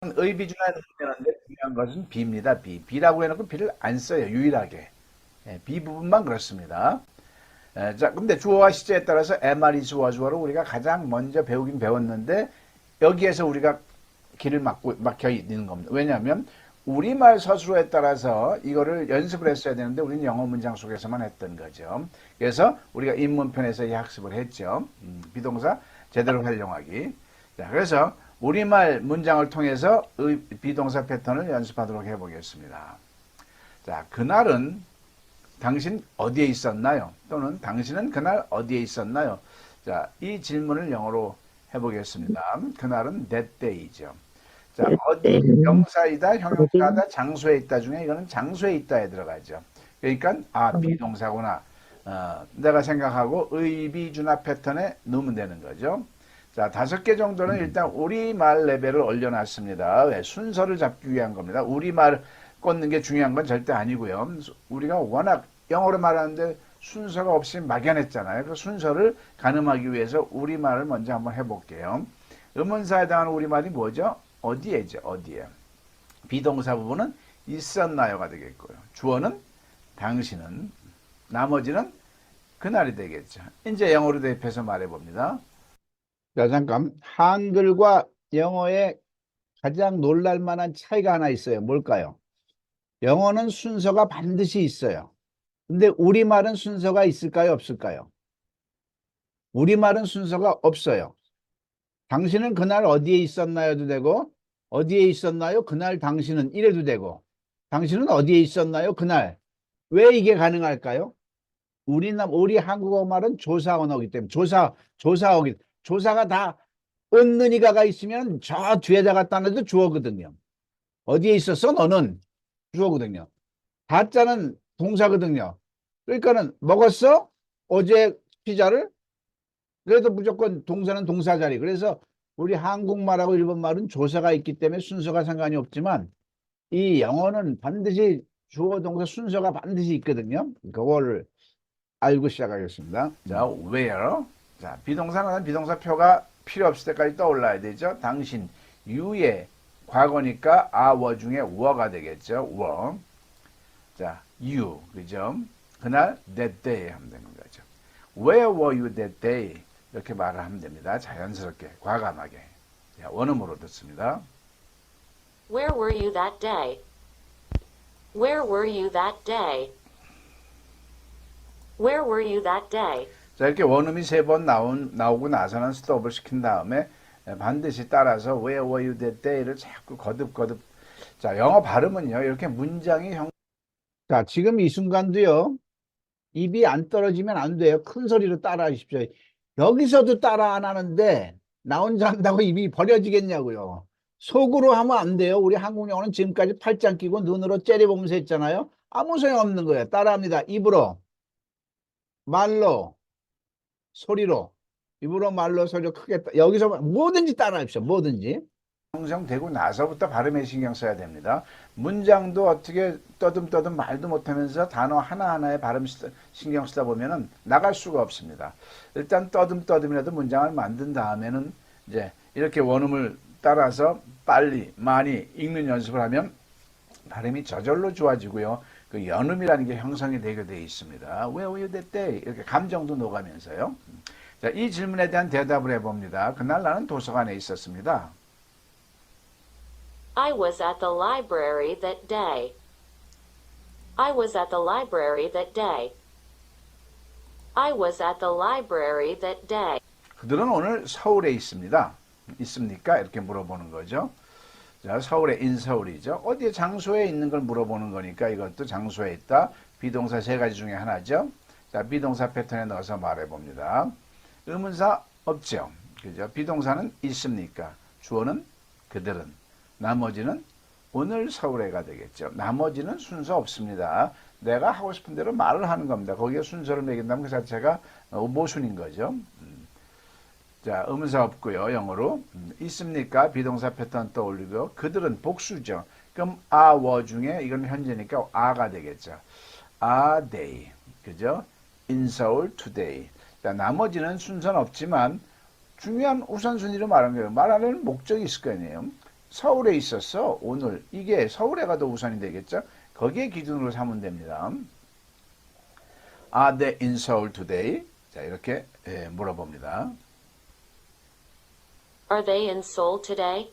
의비준화에 넣는데 중요한 것은 비입니다. 비. 비라고 해놓고 비를 안 써요. 유일하게. 예, 비 부분만 그렇습니다. 자, 근데 주어와 시제에 따라서 MR이 주어와 주어로 우리가 가장 먼저 배우긴 배웠는데 여기에서 우리가 길을 막혀 있는 겁니다. 왜냐하면 우리말 서술어에 따라서 이거를 연습을 했어야 되는데 우리는 영어 문장 속에서만 했던 거죠. 그래서 우리가 입문편에서 이 학습을 했죠. 비동사 제대로 활용하기. 자, 그래서 우리말 문장을 통해서 비동사 패턴을 연습하도록 해보겠습니다. 자, 그날은 당신 어디에 있었나요? 또는 당신은 그날 어디에 있었나요? 자, 이 질문을 영어로 해보겠습니다. 그날은 that day죠. 자, 어디 때는 명사이다, 어디, 형용사다, 장소에 있다 중에 이거는 장소에 있다에 들어가죠. 그러니까 비동사구나. 내가 생각하고 의비준화 패턴에 넣으면 되는 거죠. 자, 5개 정도는 일단 우리말 레벨을 올려놨습니다. 왜? 순서를 잡기 위한 겁니다. 우리말 꽂는 게 중요한 건 절대 아니고요. 우리가 워낙 영어로 말하는데 순서가 없이 막연했잖아요. 그 순서를 가늠하기 위해서 우리말을 먼저 한번 해볼게요. 의문사에 해당하는 우리말이 뭐죠? 어디에죠? 어디에. 비동사 부분은 있었나요가 되겠고요. 주어는 당신은, 나머지는 그날이 되겠죠. 이제 영어로 대입해서 말해봅니다. 자, 잠깐. 한글과 영어의 가장 놀랄 만한 차이가 하나 있어요. 뭘까요? 영어는 순서가 반드시 있어요. 근데 우리말은 순서가 있을까요? 없을까요? 우리말은 순서가 없어요. 당신은 그날 어디에 있었나요도 되고, 어디에 있었나요? 그날 당신은 이래도 되고, 당신은 어디에 있었나요? 그날. 왜 이게 가능할까요? 우리 한국어 말은 조사 언어이기 때문에, 조사가 다 은는이가가 있으면 저 뒤에다 갖다 놔도 주어거든요. 어디에 있었어? 너는 주어거든요. 다자는 동사거든요. 그러니까는 먹었어? 어제 피자를? 그래도 무조건 동사는 동사 자리. 그래서 우리 한국말하고 일본말은 조사가 있기 때문에 순서가 상관이 없지만 이 영어는 반드시 주어 동사 순서가 반드시 있거든요. 그거를 알고 시작하겠습니다. 자, where. 자, 비동사는 비동사표가 필요 없을 때까지 떠올라야 되죠. 당신, you의 과거니까 our 중에 were가 되겠죠. were. 자, you. 그죠? 그날 that day 하면 되는 거죠. Where were you that day? 이렇게 말을 하면 됩니다. 자연스럽게, 과감하게. 자, 원음으로 듣습니다. Where were you that day? Where were you that day? Where were you that day? 자, 이렇게 원음이 3번 나오고 나서는 스톱을 시킨 다음에 반드시 따라서 Where were you that day를 자꾸 거듭거듭. 자, 영어 발음은요, 이렇게 문장이 자, 지금 이 순간도요, 입이 안 떨어지면 안 돼요. 큰 소리로 따라 하십시오. 여기서도 따라 안 하는데, 나 혼자 한다고 입이 버려지겠냐고요. 속으로 하면 안 돼요. 우리 한국 영어는 지금까지 팔짱 끼고 눈으로 째려보면서 했잖아요. 아무 소용 없는 거예요. 따라합니다. 입으로, 말로, 소리로. 입으로, 말로, 소리로 크게, 여기서 뭐든지 따라 하십시오. 뭐든지. 형성되고 나서부터 발음에 신경 써야 됩니다. 문장도 어떻게 떠듬떠듬 말도 못하면서 단어 하나하나에 발음 신경 쓰다 보면은 나갈 수가 없습니다. 일단 떠듬떠듬이라도 문장을 만든 다음에는 이제 이렇게 원음을 따라서 빨리 많이 읽는 연습을 하면 발음이 저절로 좋아지고요. 그 연음이라는 게 형성이 되게 돼 있습니다. Where were you that day? 이렇게 감정도 녹아면서요. 자, 이 질문에 대한 대답을 해봅니다. 그날 나는 도서관에 있었습니다. I was at the library that day. I was at the library that day. I was at the library that day. 그들은 오늘 서울에 있습니다. 있습니까? 이렇게 물어보는 거죠. 자, 서울에 인서울이죠. 어디에 장소에 있는 걸 물어보는 거니까 이것도 장소에 있다. 비동사 3가지 중에 하나죠. 자, 비동사 패턴에 넣어서 말해봅니다. 의문사 없죠. 그죠? 비동사는 있습니까? 주어는 그들은. 나머지는 오늘 서울에가 되겠죠. 나머지는 순서 없습니다. 내가 하고 싶은 대로 말을 하는 겁니다. 거기에 순서를 매긴다면 그 자체가 모순인 거죠. 자, 의문사 없고요. 영어로. 있습니까? 비동사 패턴 떠올리고 그들은 복수죠. 그럼 were 중에 이건 현재니까 are가 되겠죠. Are they? 그죠? In Seoul today. 자, 나머지는 순서는 없지만 중요한 우선순위로 말하는 거예요. 말하는 목적이 있을 거 아니에요. 서울에 있었어. 오늘. 이게 서울에가 더 우선이 되겠죠? 거기에 기준으로 삼으면 됩니다. Are they in Seoul today? 자, 이렇게 물어봅니다. Are they in Seoul today?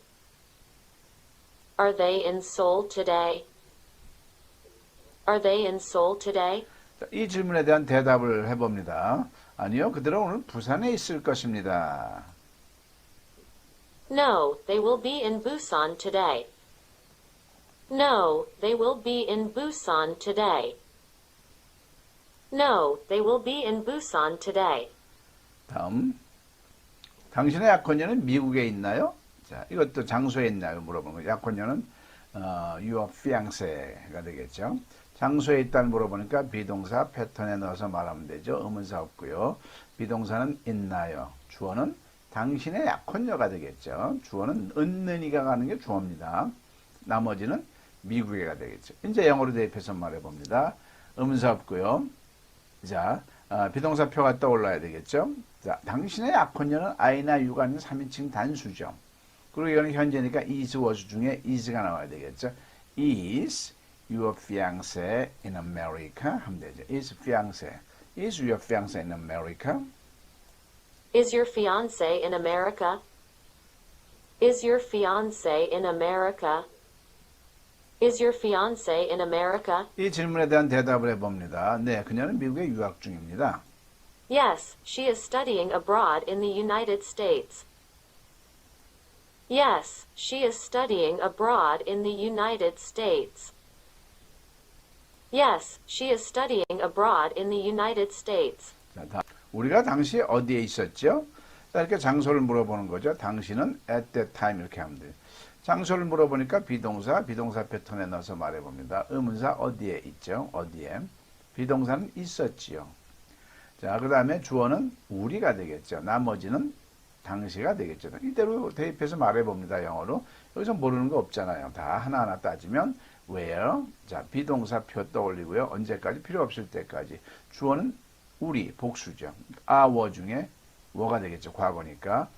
Are they in Seoul today? Are they in Seoul today? 자, 이 질문에 대한 대답을 해봅니다. 아니요, 그들은 오늘 부산에 있을 것입니다. No, they will be in Busan today. No, they will be in Busan today. No, they will be in Busan today. 다음. 당신의 약혼녀는 미국에 있나요? 자, 이것도 장소에 있나요? 물어보는 거예요. 약혼녀는 your fiance가 되겠죠. 장소에 있다는 물어보니까 비동사 패턴에 넣어서 말하면 되죠. 의문사 없고요. 비동사는 있나요? 주어는 당신의 약혼녀가 되겠죠. 주어는 은는이가 가는 게 주어입니다. 나머지는 미국에가 되겠죠. 이제 영어로 대입해서 말해봅니다. 의문사 없고요. 자, 비동사표가 떠올라야 되겠죠. 자, 당신의 약혼녀는 I나 U가 아닌 3인칭 단수죠. 그리고 이거는 현재니까 is, was 중에 is가 나와야 되겠죠. Is your fiancé in America? 하면 되죠. Is fiancé. Is your fiancé in America? Is your fiance in America? Is your fiance in America? Is your fiance in America? 이 질문에 대한 대답을 해봅니다. 네, 그녀는 미국에 유학 중입니다. Yes, she is studying abroad in the United States. Yes, she is studying abroad in the United States. Yes, she is studying abroad in the United States. 자, 우리가 당시 어디에 있었죠? 자, 이렇게 장소를 물어보는 거죠. 당신은 at that time 이렇게 하면 돼요. 장소를 물어보니까 비동사 패턴에 넣어서 말해봅니다. 의문사 어디에 있죠? 어디에? 비동사는 있었지요. 자, 그 다음에 주어는 우리가 되겠죠. 나머지는 당시가 되겠죠. 이대로 대입해서 말해봅니다. 영어로. 여기서 모르는 거 없잖아요. 다 하나하나 따지면 where, 자, 비동사표 떠올리고요. 언제까지? 필요 없을 때까지. 주어는 우리, 복수죠. our 중에 were가 되겠죠. 과거니까.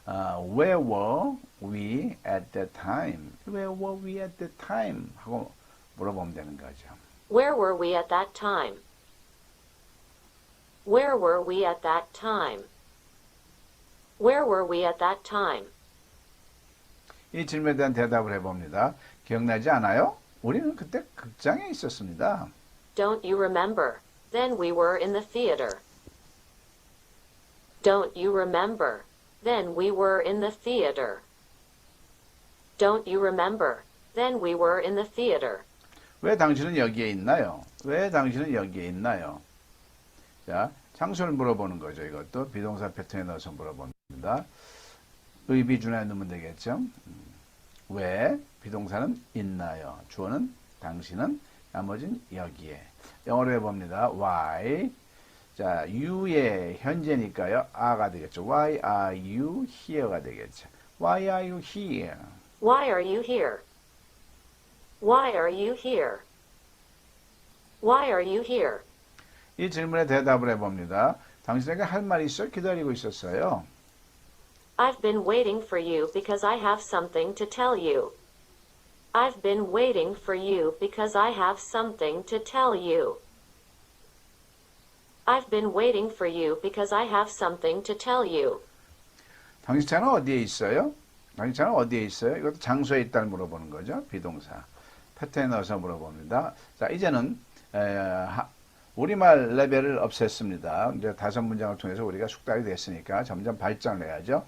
Where were we at that time? Where were we at that time? 하고 물어보면 되는 거죠. Where were we at that time? Where were we at that time? Where were we at that time? 이 질문에 대한 대답을 해봅니다. 기억나지 않아요? 우리는 그때 극장에 있었습니다. Don't you remember? Then we were in the theater. Don't you remember? Then we were in the theater. Don't you remember? Then we were in the theater. 왜 당신은 여기에 있나요? 왜 당신은 여기에 있나요? 자, 장소를 물어보는 거죠. 이것도 비동사 패턴에 넣어서 물어봅니다. 의비준에 넣으면 되겠죠. 왜? 비동사는 있나요? 주어는 당신은, 나머지는 여기에. 영어로 해봅니다. Why? 자, you의 현재니까요. are가 되겠죠. Why are you here가 되겠죠. Why are you here? Why are you here? Why are you here? Why are you here? 이 질문에 대답을 해봅니다. 당신에게 할 말이 있어 기다리고 있었어요. I've been waiting for you because I have something to tell you. I've been waiting for you because I have something to tell you. I've been waiting for you because I have something to tell you. 당신 차는 어디에 있어요? 당신 차는 어디에 있어요? 이것도 장소에 있다를 물어보는 거죠. 비동사. 패턴에 넣어서 물어봅니다. 자, 이제는 우리말 레벨을 없앴습니다. 이제 5문장을 통해서 우리가 숙달이 됐으니까 점점 발전을 해야죠.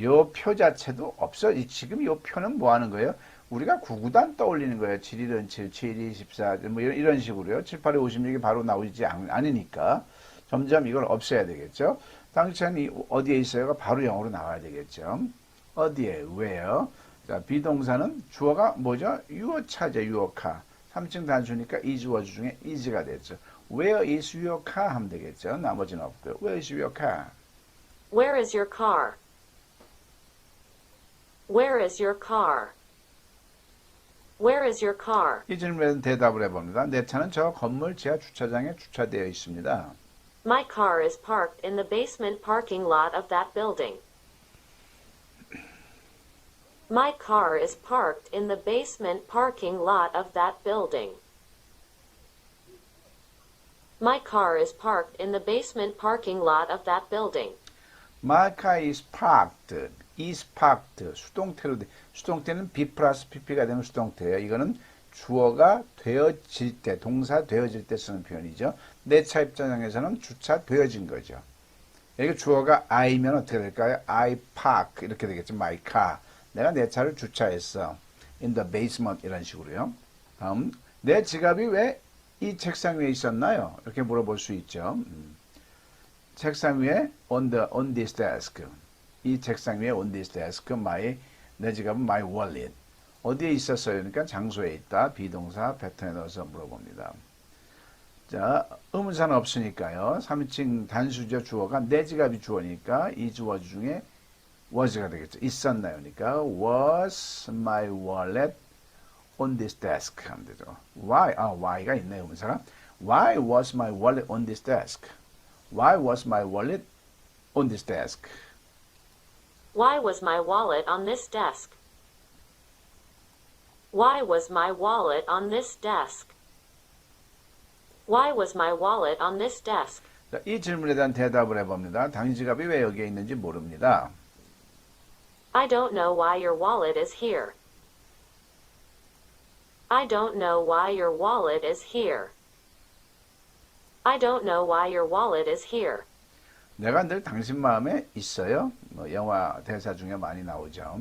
요 표 자체도 없어. 지금 요 표는 뭐 하는 거예요? 우리가 구구단 떠올리는 거예요. 7일은 7, 7이 14, 뭐 이런 식으로요. 7, 8이 56이 바로 나오지 않으니까 점점 이걸 없애야 되겠죠. 당신이 어디에 있어요가 바로 영어로 나와야 되겠죠. 어디에, where. 자, 비동사는 주어가 뭐죠? 유어차죠, 유어카. 3층 단수니까 is, was 중에 is가 됐죠. Where is your car? 하면 되겠죠. 나머지는 없고요. Where is your car? Where is your car? Where is your car? Where is your car? 이 질문에 대답을 해봅니다. 내 차는 저 건물 지하 주차장에 주차되어 있습니다. My car is parked in the basement parking lot of that building. My car is parked in the basement parking lot of that building. My car is parked in the basement parking lot of that building. My car is parked. is parked. 수동태는 be 플러스 pp가 되는 수동태예요. 이거는 주어가 되어질 때, 동사 되어질 때 쓰는 표현이죠. 내 차 입장에서는 주차되어진 거죠. 여기 주어가 I면 어떻게 될까요? I park 이렇게 되겠죠. My car. 내가 내 차를 주차했어. In the basement 이런 식으로요. 다음 내 지갑이 왜 이 책상 위에 있었나요? 이렇게 물어볼 수 있죠. 책상 위에 on this desk. 이 책상 위에 on this desk. 내 지갑은 my wallet. 어디에 있었어요? 그러니까 장소에 있다. 비동사 패턴에 넣어서 물어봅니다. 자, 의문사는 없으니까요. 3인칭 단수죠. 주어가 내 지갑이 주어니까 이 주어 중에 was가 되겠죠. 있었나요? 그러니까 was my wallet on this desk 하면 되죠. Why? why가 있네요. 의문사가. Why was my wallet on this desk? Why was my wallet on this desk? Why was my wallet on this desk? Why was my wallet on this desk? Why was my wallet on this desk? 자, 이 질문에 대한 대답을 해봅니다. 당신 지갑이 왜 여기에 있는지 모릅니다. I don't know why your wallet is here. I don't know why your wallet is here. I don't know why your wallet is here. 내가 늘 당신 마음에 있어요. 영화 대사 중에 많이 나오죠.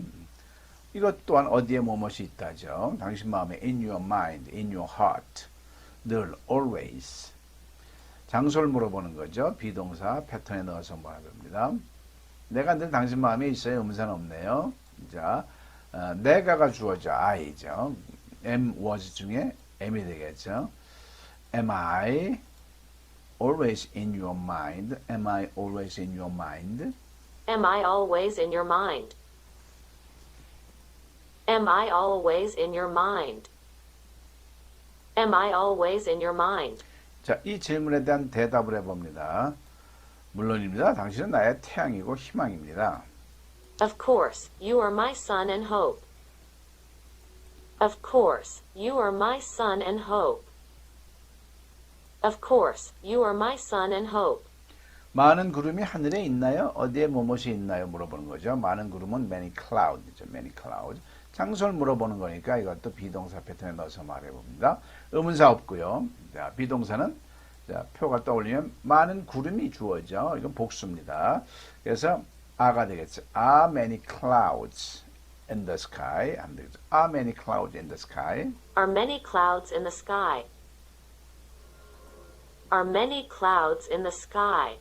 이것 또한 어디에 뭐뭇이 있다죠. 당신 마음에 in your mind, in your heart. 늘, always. 장소를 물어보는 거죠. 비동사 패턴에 넣어서 말합니다. 내가 늘 당신 마음에 있어요. 의문사는 없네요. 자, 내가가 주어져 I죠. am, was 중에 am이 되겠죠. Am I always in your mind? Am I always in your mind? Am I always in your mind? Am I always in your mind? Am I always in your mind? 자, 이 질문에 대한 대답을 해봅니다. 물론입니다. 당신은 나의 태양이고 희망입니다. Of course, you are my sun and hope. Of course, you are my sun and hope. Of course, you are my sun and hope. 많은 구름이 하늘에 있나요? 어디에 뭐뭇이 있나요? 물어보는 거죠. 많은 구름은 many clouds죠. many clouds. 장소를 물어보는 거니까 이것도 비동사 패턴에 넣어서 말해봅니다. 의문사 없고요. 자, 비동사는 자, 표가 떠올리면 많은 구름이 주어져. 이건 복수입니다. 그래서 are가 되겠죠. Are many clouds in the sky? 하면 되겠죠. Are many clouds in the sky? Are many clouds in the sky? Are many clouds in the sky?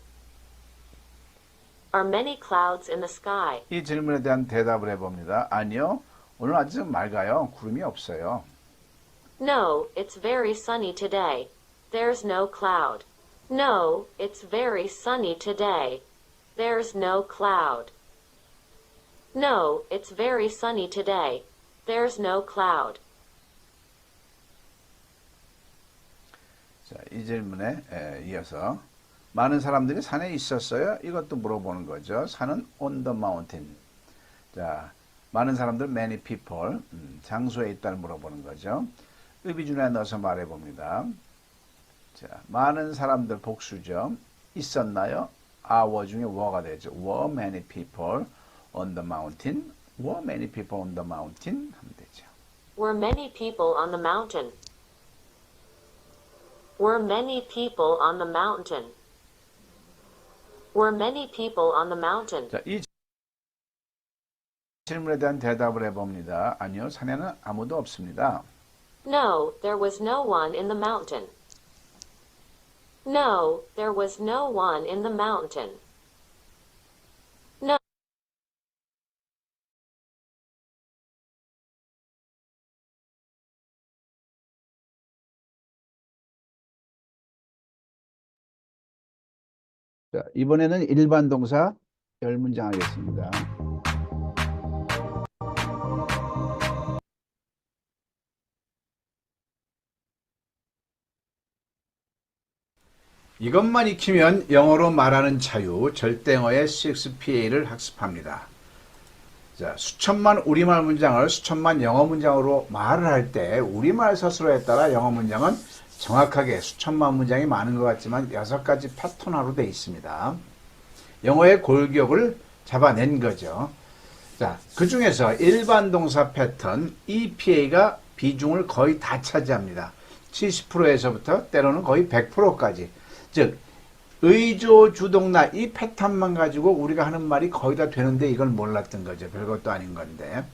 Are many clouds in the sky? 이 질문에 대한 대답을 해봅니다. 아니요. 오늘 아주 맑아요. 구름이 없어요. No, it's very sunny today. There's no cloud. No, it's very sunny today. There's no cloud. No, it's very sunny today. There's no cloud. 자, 이 질문에 이어서 많은 사람들이 산에 있었어요? 이것도 물어보는 거죠. 산은 on the mountain. 자, 많은 사람들 many people 장소에 있다를 물어보는 거죠. 의비준에 넣어서 말해봅니다. 자, 많은 사람들 복수죠. 있었나요? were 중에 were가 되죠. Were many people on the mountain? Were many people on the mountain? 하면 되죠. Were many people on the mountain? Were many people on the mountain? Were many people on the mountain? 자, 이 질문에 대한 대답을 해봅니다. 아니요, 산에는 아무도 없습니다. No, there was no one in the mountain. No, there was no one in the mountain. No. 자, 이번에는 일반 동사 10문장 하겠습니다. 이것만 익히면 영어로 말하는 자유, 절대어의 6PA를 학습합니다. 자, 수천만 우리말 문장을 수천만 영어 문장으로 말을 할 때 우리말 서술어에 따라 영어 문장은 정확하게 수천만 문장이 많은 것 같지만 6가지 패턴화로 되어 있습니다. 영어의 골격을 잡아낸 거죠. 자, 그 중에서 일반 동사 패턴 EPA가 비중을 거의 다 차지합니다. 70%에서부터 때로는 거의 100%까지. 즉, 의조, 주동나 이 패턴만 가지고 우리가 하는 말이 거의 다 되는데 이걸 몰랐던 거죠. 별것도 아닌 건데.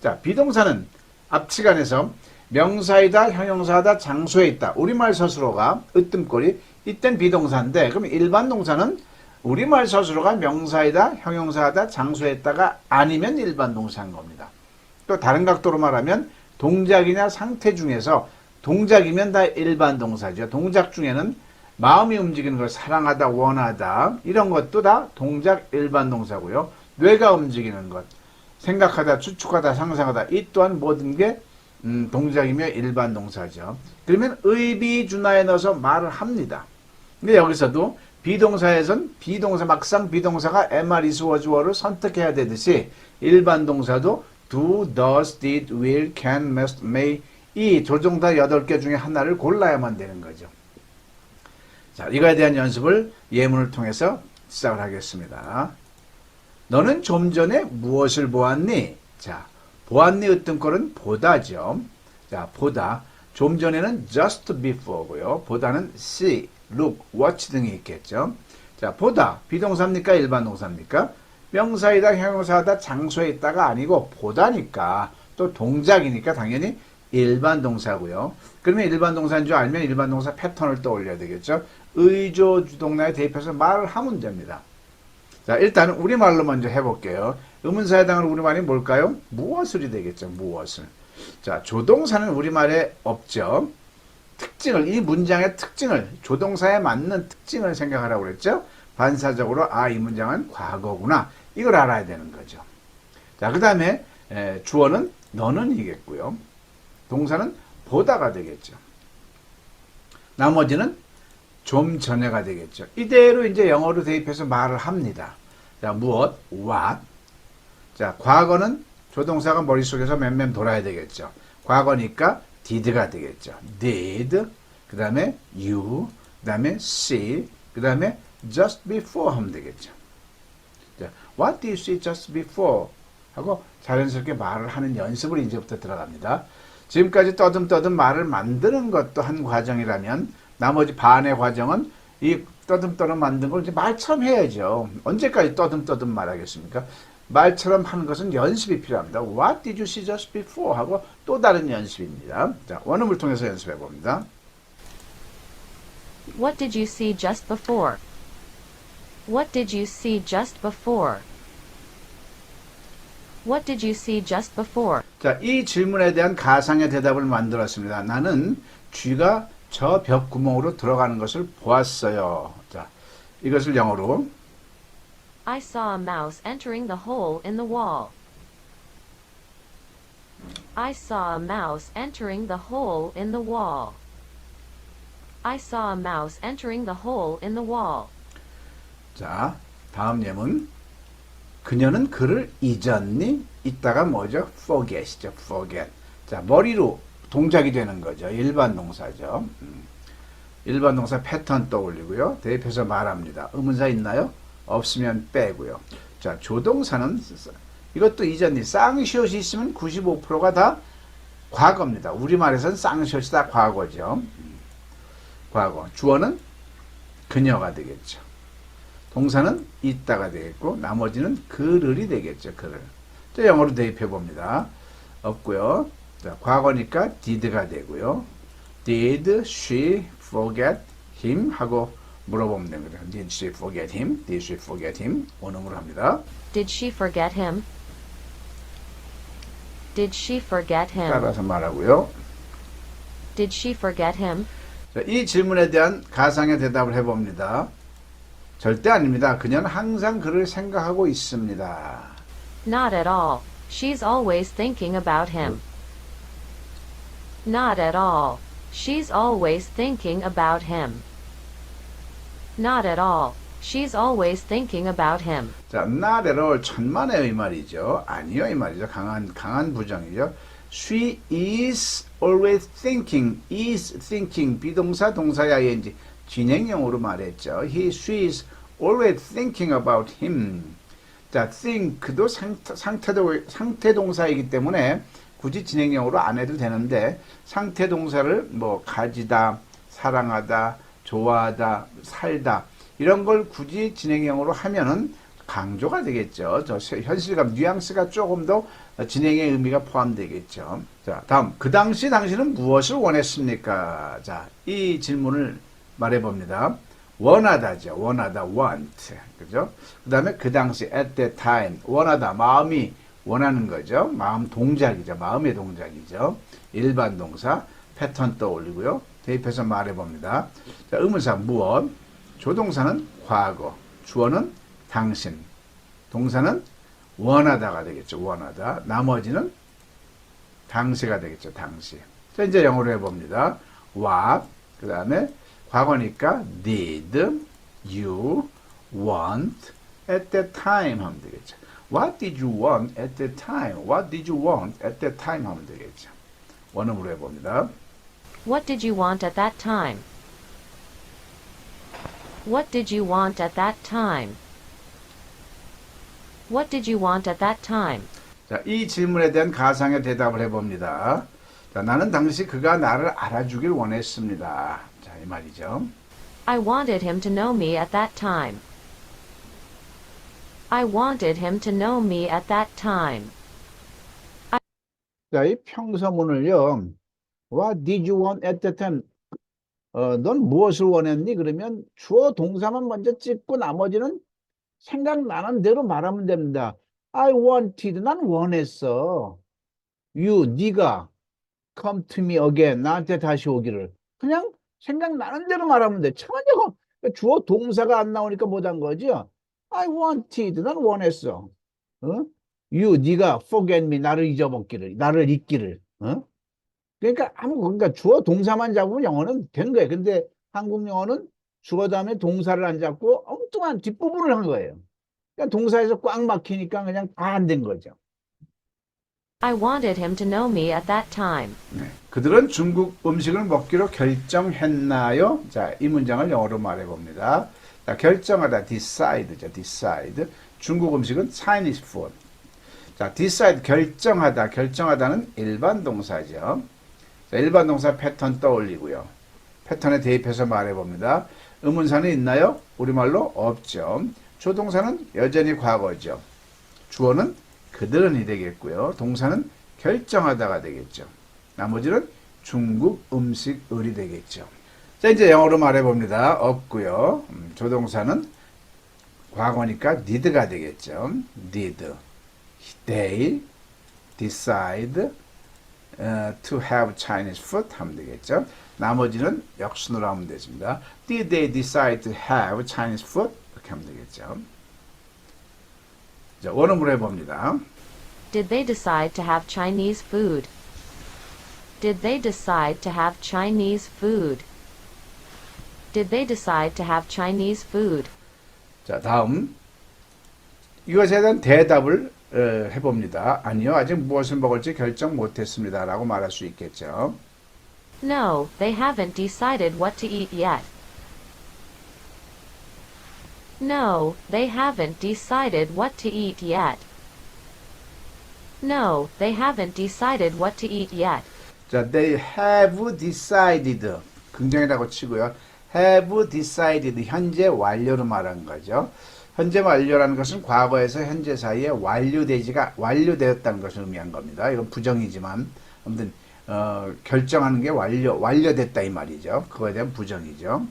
자, 비동사는 앞치간에서 명사이다, 형용사다, 장소에 있다. 우리말 서술어가 으뜸꼴이 이땐 비동사인데 그럼 일반 동사는 우리말 서술어가 명사이다, 형용사다, 장소에 있다가 아니면 일반 동사인 겁니다. 또 다른 각도로 말하면 동작이나 상태 중에서 동작이면 다 일반 동사죠. 동작 중에는 마음이 움직이는 걸 사랑하다, 원하다 이런 것도 다 동작 일반 동사고요. 뇌가 움직이는 것, 생각하다, 추측하다, 상상하다 이 또한 모든 게 동작이며 일반 동사죠. 그러면 의비준하에 넣어서 말을 합니다. 근데 여기서도 비동사에선 비동사 막상 비동사가 am, is, was, were를 선택해야 되듯이 일반 동사도 do, does, did, will, can, must, may 이 조종사 8개 중에 하나를 골라야만 되는 거죠. 자, 이거에 대한 연습을 예문을 통해서 시작을 하겠습니다. 너는 좀 전에 무엇을 보았니? 자, 보았니 으뜸꼴은 보다죠. 자, 보다. 좀 전에는 just before고요. 보다는 see, look, watch 등이 있겠죠. 자, 보다. 비동사입니까? 일반 동사입니까? 명사이다, 형용사다, 장소에 있다가 아니고 보다니까 또 동작이니까 당연히 일반 동사고요. 그러면 일반 동사인 줄 알면 일반 동사 패턴을 떠올려야 되겠죠. 의조, 주동사에 대입해서 말을 하면 됩니다. 자, 일단 우리말로 먼저 해볼게요. 의문사에 해당하는 우리말이 뭘까요? 무엇을이 되겠죠. 무엇을. 자, 조동사는 우리말에 없죠. 특징을, 이 문장의 특징을, 조동사에 맞는 특징을 생각하라고 그랬죠. 반사적으로 아, 이 문장은 과거구나. 이걸 알아야 되는 거죠. 자, 그 다음에 주어는 너는이겠고요. 동사는 보다가 되겠죠. 나머지는 좀 전에가 되겠죠. 이대로 이제 영어로 대입해서 말을 합니다. 자, 무엇? what. 자, 과거는 조동사가 머릿속에서 맴맴 돌아야 되겠죠. 과거니까 did가 되겠죠. did. 그 다음에 you. 그 다음에 see. 그 다음에 just before 하면 되겠죠. 자, what did you see just before? 하고 자연스럽게 말을 하는 연습을 이제부터 들어갑니다. 지금까지 떠듬떠듬 말을 만드는 것도 한 과정이라면 나머지 반의 과정은 이 떠듬떠듬 만든 걸 이제 말처럼 해야죠. 언제까지 떠듬떠듬 말하겠습니까? 말처럼 하는 것은 연습이 필요합니다. What did you see just before? 하고 또 다른 연습입니다. 자, 원음을 통해서 연습해 봅니다. What did you see just before? What did you see just before? What did you see just before? 자, 이 질문에 대한 가상의 대답을 만들었습니다. 나는 쥐가 저 벽 구멍으로 들어가는 것을 보았어요. 자, 이것을 영어로 I saw a mouse entering the hole in the wall. I saw a mouse entering the hole in the wall. I saw a mouse entering the hole in the wall. 자, 다음 예문. 그녀는 그를 잊었니? 이따가 뭐죠? forget이죠. forget. 자, 머리로 동작이 되는 거죠. 일반 동사죠. 일반 동사 패턴 떠올리고요. 대입해서 말합니다. 의문사 있나요? 없으면 빼고요. 자, 조동사는 이것도 잊었니? 쌍시옷이 있으면 95%가 다 과거입니다. 우리말에서는 쌍시옷이 다 과거죠. 과거. 주어는 그녀가 되겠죠. 동사는 있다가 되겠고 나머지는 그를이 되겠죠. 그를. 자, 영어로 대입해 봅니다. 없고요. 자, 과거니까 did가 되고요. Did she forget him? 하고 물어보면 됩니다. Did she forget him? Did she forget him? 원음으로 합니다. Did she forget him? Did she forget him? 따라서 말하고요. Did she forget him? 자, 이 질문에 대한 가상의 대답을 해봅니다. 절대 아닙니다. 그녀는 항상 그를 생각하고 있습니다. Not at all. She's always thinking about him. Not at all. She's always thinking about him. Not at all. She's always thinking about him. 자, not at all 천만의 이 말이죠. 아니요 이 말이죠. 강한 부정이죠. She is always thinking. is thinking 비동사 동사야 ing 진행형으로 말했죠. she is always thinking about him. 자, think도 상태 동사이기 때문에 굳이 진행형으로 안 해도 되는데 상태 동사를 뭐 가지다, 사랑하다, 좋아하다, 살다 이런 걸 굳이 진행형으로 하면은 강조가 되겠죠. 저 현실감, 뉘앙스가 조금 더 진행의 의미가 포함되겠죠. 자, 다음. 그 당시 당신은 무엇을 원했습니까? 자, 이 질문을 말해봅니다. 원하다죠. 원하다, want. 그죠? 그 다음에 그 당시, at that time. 원하다, 마음이 원하는 거죠. 마음 동작이죠. 마음의 동작이죠. 일반 동사, 패턴 떠올리고요. 대입해서 말해봅니다. 자, 의문사, 무엇? 조동사는 과거, 주어는 당신, 동사는 원하다가 되겠죠. 원하다. 나머지는 당시가 되겠죠. 당시. 자, 이제 영어로 해봅니다. What, 그 다음에 과거니까 did you want at that time 하면 되겠죠. What did you want at that time? What did you want at that time 하면 되겠죠. 원음으로 해봅니다. What did you want at that time? What did you want at that time? What did you want at that time? 자, 이 질문에 대한 가상의 대답을 해봅니다. 자, 나는 당시 그가 나를 알아주길 원했습니다. 자, 이 말이죠. I wanted him to know me at that time. I wanted him to know me at that time. 자, 이 평서문을요. What did you want at that time? 넌 무엇을 원했니? 그러면 주어 동사만 먼저 찍고 나머지는 생각나는 대로 말하면 됩니다. I wanted, 난 원했어. You, 네가 come to me again, 나한테 다시 오기를. 그냥 생각나는 대로 말하면 돼. 천하고 주어 동사가 안 나오니까 못한 거죠. I wanted, 난 원했어. 어? You, 네가 forget me, 나를 잊어먹기를, 나를 잊기를. 어? 그러니까 주어 동사만 잡으면 영어는 되는 거예요. 근데 한국 영어는 주어 다음에 동사를 안 잡고 엉뚱한 뒷부분을 한 거예요. 그러니까 동사에서 꽉 막히니까 그냥 다 안 된 거죠. I wanted him to know me at that time. 네. 그들은 중국 음식을 먹기로 결정했나요? 자, 이 문장을 영어로 말해봅니다. 자, 결정하다, decide죠, decide. 중국 음식은 Chinese food. 자, decide, 결정하다. 결정하다는 일반 동사죠. 자, 일반 동사 패턴 떠올리고요. 패턴에 대입해서 말해봅니다. 의문사는 있나요? 우리말로 없죠. 조동사는 여전히 과거죠. 주어는 그들은이 되겠고요. 동사는 결정하다가 되겠죠. 나머지는 중국 음식을이 되겠죠. 자, 이제 영어로 말해봅니다. 없고요. 조동사는 과거니까 did가 되겠죠. did. They decide to have Chinese food 하면 되겠죠. 나머지는 역순으로 하면 되십니다. Did they decide to have Chinese food? 이렇게 하면 되겠죠. 자, 원음으로 해봅니다. Did they decide to have Chinese food? Did they decide to have Chinese food? Did they decide to have Chinese food? 자, 다음 이것에 대한 대답을 해봅니다. 아니요, 아직 무엇을 먹을지 결정 못했습니다. 라고 말할 수 있겠죠. No, they haven't decided what to eat yet. No, they haven't decided what to eat yet. No, they haven't decided what to eat yet. 자, they have decided. 긍정이라고 치고요. have decided. 현재 완료로 말한 거죠. 현재 완료라는 것은 과거에서 현재 사이에 완료되었다는 것을 의미한 겁니다. 이건 부정이지만 아무튼 결정하는 게 완료됐다 이 말이죠. 그거에 대한 부정이죠.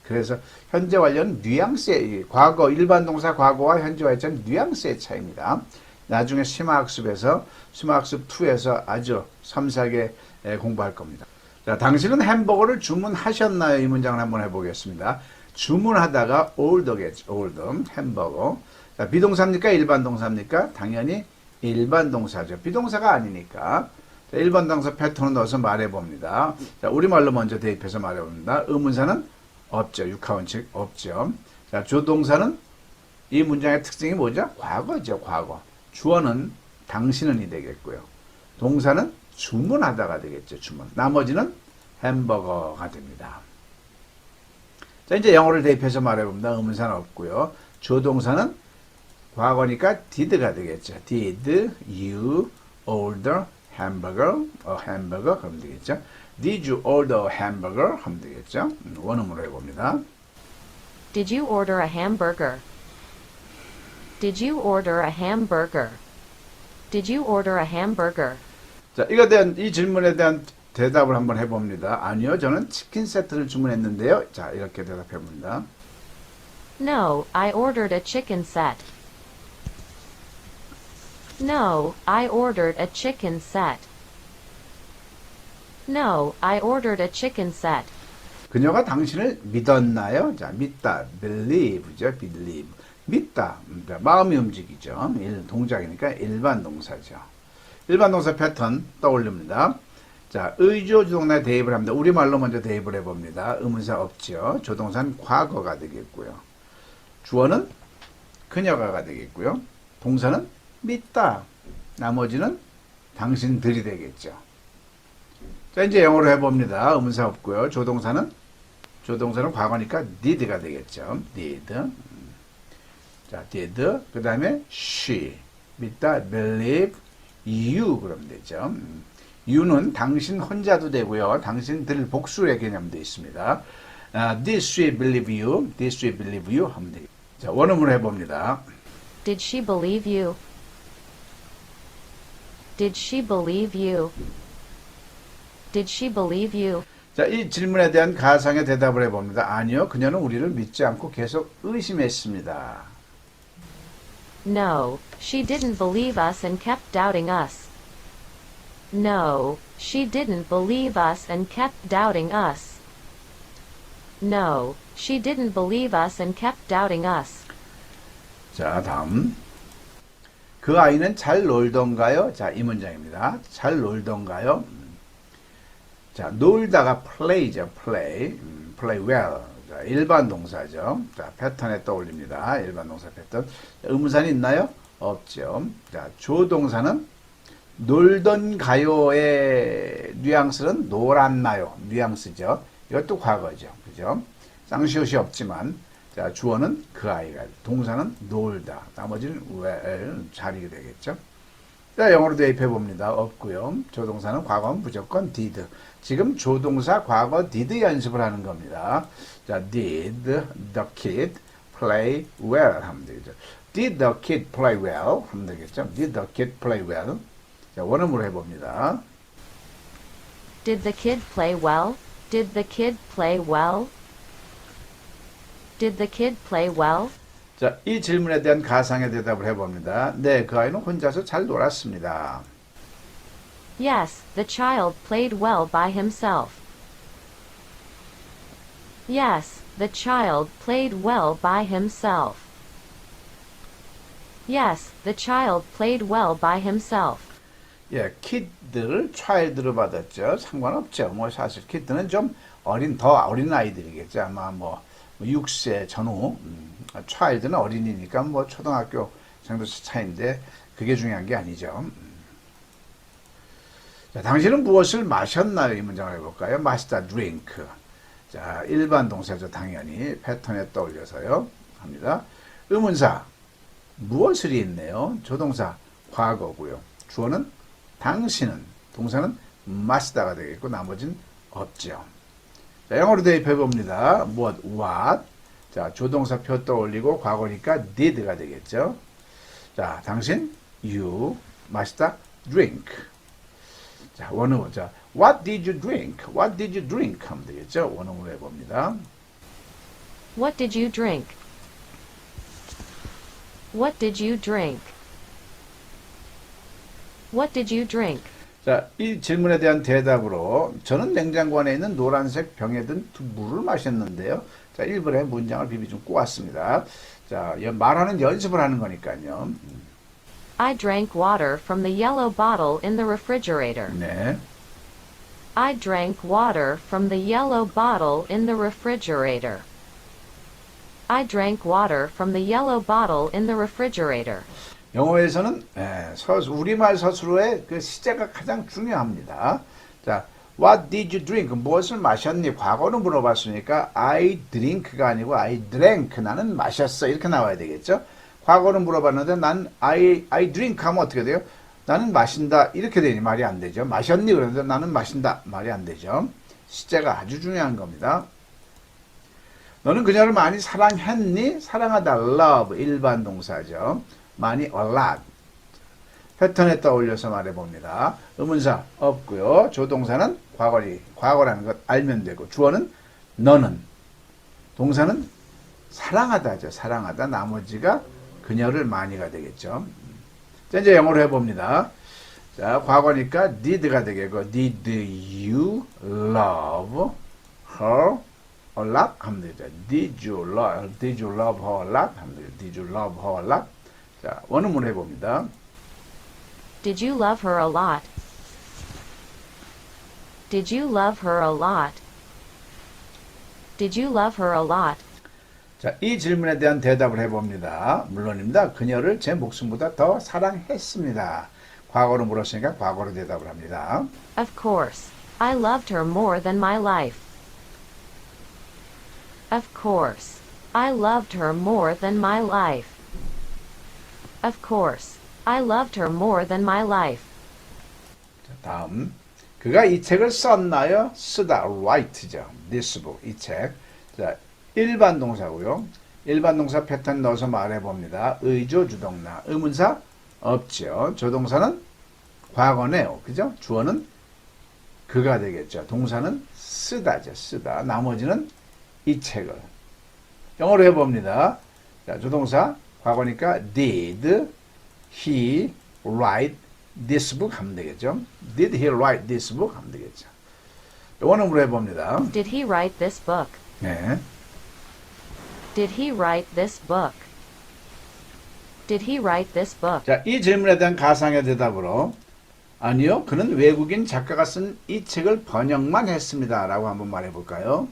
그래서 현재 완료는 뉘앙스의 과거 일반 동사 과거와 현재 완료는 뉘앙스의 차이입니다. 나중에 심화학습에서 심화학습 2에서 아주 섬세하게 공부할 겁니다. 자, 당신은 햄버거를 주문하셨나요? 이 문장을 한번 해보겠습니다. 주문하다가 order겠죠. order, 햄버거. 자, 비동사입니까? 일반 동사입니까? 당연히 일반 동사죠. 비동사가 아니니까. 자, 일반 동사 패턴을 넣어서 말해봅니다. 자, 우리말로 먼저 대입해서 말해봅니다. 의문사는 없죠. 육하원칙 없죠. 자, 조동사는 이 문장의 특징이 뭐죠? 과거죠, 과거. 주어는 당신은이 되겠고요. 동사는 주문하다가 되겠죠, 주문. 나머지는 햄버거가 됩니다. 자, 이제 영어를 대입해서 말해봅니다. 의문사는 없고요. 주어동사는 과거니까 did가 되겠죠. Did you order hamburger? hamburger 하면 되겠죠. Did you order hamburger? 하면 되겠죠. 원음으로 해봅니다. Did you order a hamburger? Did you order a hamburger? Did you order a hamburger? 자, 이 질문에 대한 대답을 한번 해봅니다. 아니요, 저는 치킨 세트를 주문했는데요. 자, 이렇게 대답해봅니다. No, I ordered a chicken set. No, I ordered a chicken set. No, I ordered a chicken set. 그녀가 당신을 믿었나요? 자, 믿다, believe죠, believe. 믿다, 마음이 움직이죠. 동작이니까 일반 동사죠. 일반 동사 패턴 떠올립니다. 자, 의조 조동사에 대입을 합니다. 우리말로 먼저 대입을 해봅니다. 의문사 없죠. 조동사는 과거가 되겠고요. 주어는 그녀가가 되겠고요. 동사는 믿다. 나머지는 당신들이 되겠죠. 자, 이제 영어로 해봅니다. 의문사 없고요. 조동사는 과거니까 did가 되겠죠. did. 자, did. 그 다음에 she. 믿다, believe, you 그러면 되죠. you는 당신 혼자도 되고요. 당신들 복수의 개념도 있습니다. Did she believe you? Did she believe you? 하면 되겠죠. 자, 원음으로 해봅니다. Did she believe you? Did she believe you? Did she believe you? 자, 이 질문에 대한 가상의 대답을 해봅니다. 아니요, 그녀는 우리를 믿지 않고 계속 의심했습니다. No, she didn't believe us and kept doubting us. No, she didn't believe us and kept doubting us. No, she didn't believe us and kept doubting us. 자, 다음. 그 아이는 잘 놀던가요? 자, 이 문장입니다. 잘 놀던가요? 자, 놀다가 play죠, play. play well. 자, 일반 동사죠. 자, 패턴에 떠올립니다. 일반 동사 패턴. 의문사는 있나요? 없죠. 자, 조동사는 놀던 가요의 뉘앙스는 놀았나요? 뉘앙스죠. 이것도 과거죠. 그죠? 쌍시옷이 없지만, 자, 주어는 그 아이가, 동사는 놀다. 나머지는 well, 잘이게 되겠죠. 자, 영어로 대입해 봅니다. 없고요. 조동사는 과거는 무조건 did. 지금 조동사 과거 did 연습을 하는 겁니다. 자, did the kid play well 하면 되겠죠. Did the kid play well 하면 되겠죠. Did the kid play well. 자, 원음으로 해봅니다. Did the kid play well? Did the kid play well? Did the kid play well? 자, 이 질문에 대한 가상의 대답을 해봅니다. 네, 그 아이는 혼자서 잘 놀았습니다. Yes, the child played well by himself. Yes, the child played well by himself. Yes, the child played well by himself. 예, kid를 child로 받았죠. 상관없죠. 뭐 사실 kid는 좀 더 어린 아이들이겠죠. 아마 뭐 6세 전후. child는 어린이니까 뭐 초등학교 정도 차이인데 그게 중요한 게 아니죠. 자, 당신은 무엇을 마셨나요? 이 문장을 해볼까요? 마시다, drink. 자, 일반 동사죠. 당연히 패턴에 떠올려서요. 합니다. 의문사, 무엇을이 있네요. 조동사, 과거고요. 주어는 당신은, 동사는 마시다가 되겠고 나머지는 없죠. 자, 영어로 대입해 봅니다. 무엇, what. 자, 조동사표 떠올리고 과거니까 did가 되겠죠. 자, 당신, you, 마시다, drink. 자, 원어원. 자, what did you drink? What did you drink? 하면 되겠죠. 원어원으로 해봅니다. What did you drink? What did you drink? What did you drink? 자, 이 질문에 대한 대답으로 저는 냉장고 안에 있는 노란색 병에 든 물을 마셨는데요. 자, 일부러 문장을 비비 좀 꼬았습니다. 자, 말하는 연습을 하는 거니까요. I drank water from the yellow bottle in the refrigerator. 네. I drank water from the yellow bottle in the refrigerator. I drank water from the yellow bottle in the refrigerator. 영어에서는 우리말 서술어의 그 시제가 가장 중요합니다. 자, What did you drink? 무엇을 마셨니? 과거로 물어봤으니까 I drink가 아니고 I drank. 나는 마셨어. 이렇게 나와야 되겠죠? 과거로 물어봤는데 난 I drink 하면 어떻게 돼요? 나는 마신다. 이렇게 되니 말이 안 되죠. 마셨니? 그러는데 나는 마신다. 말이 안 되죠. 시제가 아주 중요한 겁니다. 너는 그녀를 많이 사랑했니? 사랑하다. love. 일반 동사죠. 많이 a lot. 패턴에 떠올려서 말해봅니다. 의문사 없고요. 조동사는 과거라는 것 알면 되고 주어는 너는 동사는 사랑하다죠. 사랑하다. 나머지가 그녀를 많이가 되겠죠. 자, 이제 영어로 해봅니다. 자, 과거니까 did가 되겠고 did you love her a lot? 하면 되죠. Did you love her a lot? 하면 되죠. Did you love her a lot? 자, 원어문 해봅니다. Did you love her a lot? Did you love her a lot? Did you love her a lot? 자, 이 질문에 대한 대답을 해봅니다. 물론입니다. 그녀를 제 목숨보다 더 사랑했습니다. 과거로 물었으니까 과거로 대답을 합니다. Of course. I loved her more than my life. Of course. I loved her more than my life. Of course. I loved her more than my life. 자, 다음. 그가 이 책을 썼나요? 쓰다. write죠. This book. 이 책. 자, 일반 동사고요. 일반 동사 패턴 넣어서 말해봅니다. 의조, 주동나. 의문사 없죠. 조동사는 과거네요. 그죠? 주어는 그가 되겠죠. 동사는 쓰다죠. 쓰다. 나머지는 이 책을. 영어로 해봅니다. 자, 조동사 과거니까 did he write this book 하면 되겠죠. Did he write this book 하면 되겠죠. 원어문으로 해봅니다. Did he write this book? 네. Did he write this book? Did he write this book? 자, 이 질문에 대한 가상의 대답으로 아니요, 그는 외국인 작가가 쓴 이 책을 번역만 했습니다. 라고 한번 말해볼까요?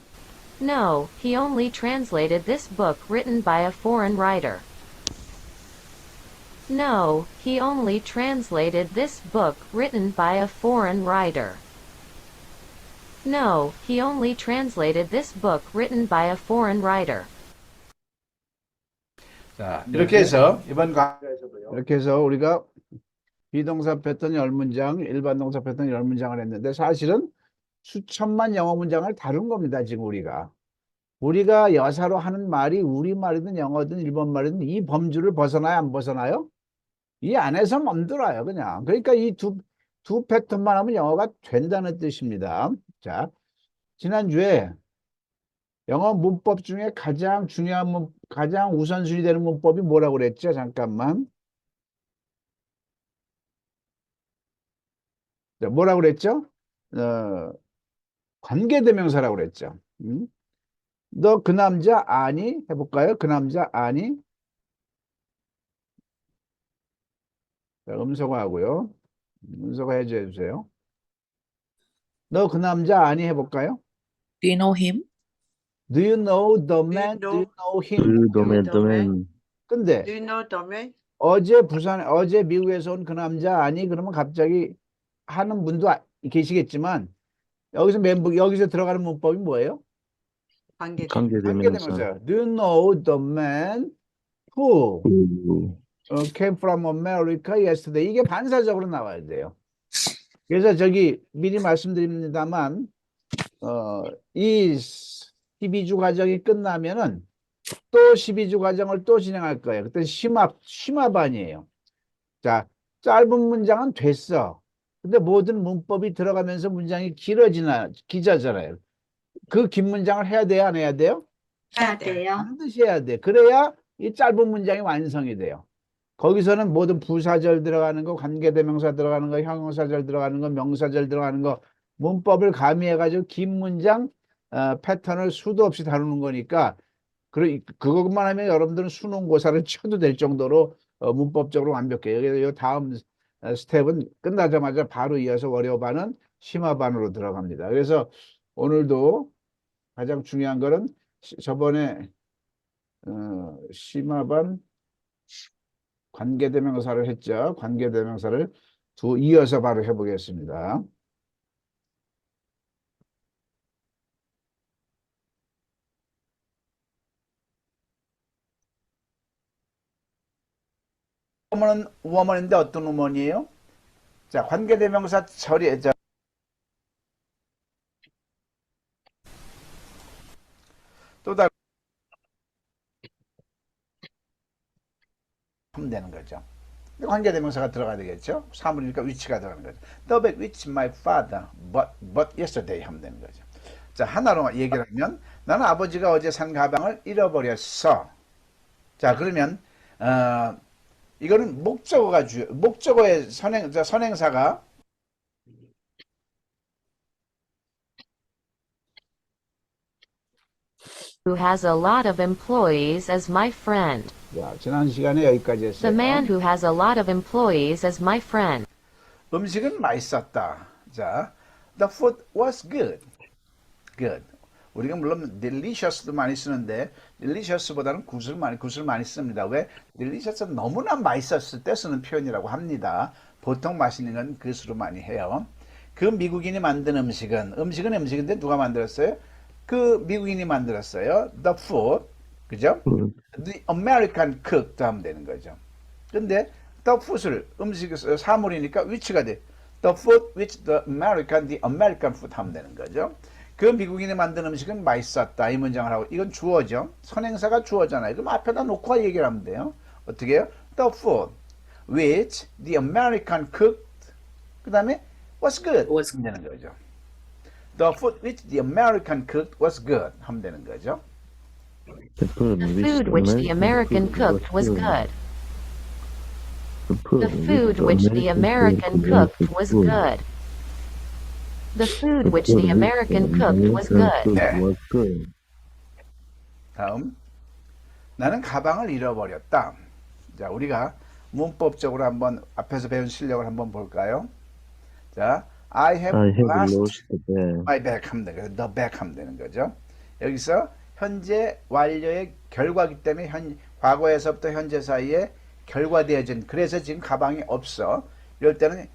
No, he only translated this book written by a foreign writer. No, he only translated this book written by a foreign writer. No, he only translated this book written by a foreign writer. 자, 이렇게 해서 이번 강좌에서도요. 이렇게 해서 우리가 비동사 패턴 10문장, 일반 동사 패턴 10문장을 했는데 사실은 수천만 영어 문장을 다룬 겁니다. 지금 우리가 여사로 하는 말이 우리말이든 영어든 일본말이든 이 범주를 벗어나요, 안 벗어나요? 이 안에서 멈들어요, 그냥. 그러니까 이 두 패턴만 하면 영어가 된다는 뜻입니다. 자, 지난주에 영어 문법 중에 가장 중요한 가장 우선순위 되는 문법이 뭐라고 그랬죠? 잠깐만. 자, 뭐라고 그랬죠? 관계대명사라고 그랬죠. 너 그 남자 아니? 해볼까요? 그 남자 아니? 자, 음소거하고요. 음소거 해주세요. 너 그 남자 아니? 해볼까요? Do you know him? Do you know the man? know- Do you know him? 도맨. 근데 Do you know Dome? 어제 미국에서 온 그 남자 아니? 그러면 갑자기 하는 분도 계시겠지만 여기서 들어가는 문법이 뭐예요? 관계대명사. 관계대명사. Do you know the man who came from America yesterday? 이게 반사적으로 나와야 돼요. 그래서 미리 말씀드립니다만 이 12주 과정이 끝나면은 또 12주 과정을 또 진행할 거예요. 그때 심화반이에요. 자, 짧은 문장은 됐어. 근데 모든 문법이 들어가면서 문장이 기자잖아요. 그 긴 문장을 해야 돼요, 안 해야 돼요? 해야 돼요. 반드시 해야 돼. 그래야 이 짧은 문장이 완성이 돼요. 거기서는 모든 부사절 들어가는 거, 관계대명사 들어가는 거, 형용사절 들어가는 거, 명사절 들어가는 거, 문법을 가미해가지고 긴 문장 패턴을 수도 없이 다루는 거니까 그것만 하면 여러분들은 수능고사를 쳐도 될 정도로 문법적으로 완벽해요. 그래서 이 다음 스텝은 끝나자마자 바로 이어서 월요반은 심화반으로 들어갑니다. 그래서 오늘도 가장 중요한 거는 저번에 심화반 관계대명사를 했죠. 관계대명사를 이어서 바로 해보겠습니다. woman인데 어떤 woman이에요? 자, 관계대명사 처리, 또 다른 하면 되는 거죠. 관계대명사가 들어가야 되겠죠. 사물이니까 which가 들어가는 거죠. The bag which my father but yesterday 하면 되는 거죠. 자, 하나로 얘기를 하면 나는 아버지가 어제 산 가방을 잃어버렸어. 자, 그러면 이거는 목적어의 선행사가 Who has a lot of employees as my friend. 자, 지난 시간에 여기까지 The 했어요. man who has a lot of employees as my friend. 음식은 맛있었다. 자, the food was good. Good. 우리가 물론 delicious도 많이 쓰는데 delicious보다는 굿을 많이 씁니다. 왜? delicious는 너무나 맛있었을 때 쓰는 표현이라고 합니다. 보통 맛있는 건 그수로 많이 해요. 그 미국인이 만든 음식인데 누가 만들었어요? 그 미국인이 만들었어요. The food, 그죠? The American cook도 하면 되는 거죠. 근데 the food을 사물이니까 which가 돼. The food which the American food 하면 되는 거죠. 그 미국인이 만든 음식은 맛있었다. 이 문장을 하고 이건 주어죠. 선행사가 주어잖아요. 그럼 앞에다 놓고 얘기를 하면 돼요. 어떻게 해요? The food which the American cooked 그 다음에 was good 하면 되는 거죠. The food which the American cooked was good 하면 되는 거죠. The food The food which the American cooked was good. The food which the American cooked was good. The food which the American cooked was good. 다음, 나는 가방을 잃어버렸다. 자, 우리가 문법적으로 한번 앞에서 배운 실력을 한번 볼까요? 자, I have lost the bag. my bag 하면 되는 거죠. The bag 하면 되는 거죠. 여기서 현재 완료의 결과기 때문에 과거에서부터 현재 사이에 결과되어진 그래서 지금 가방이 없어. 이럴 때는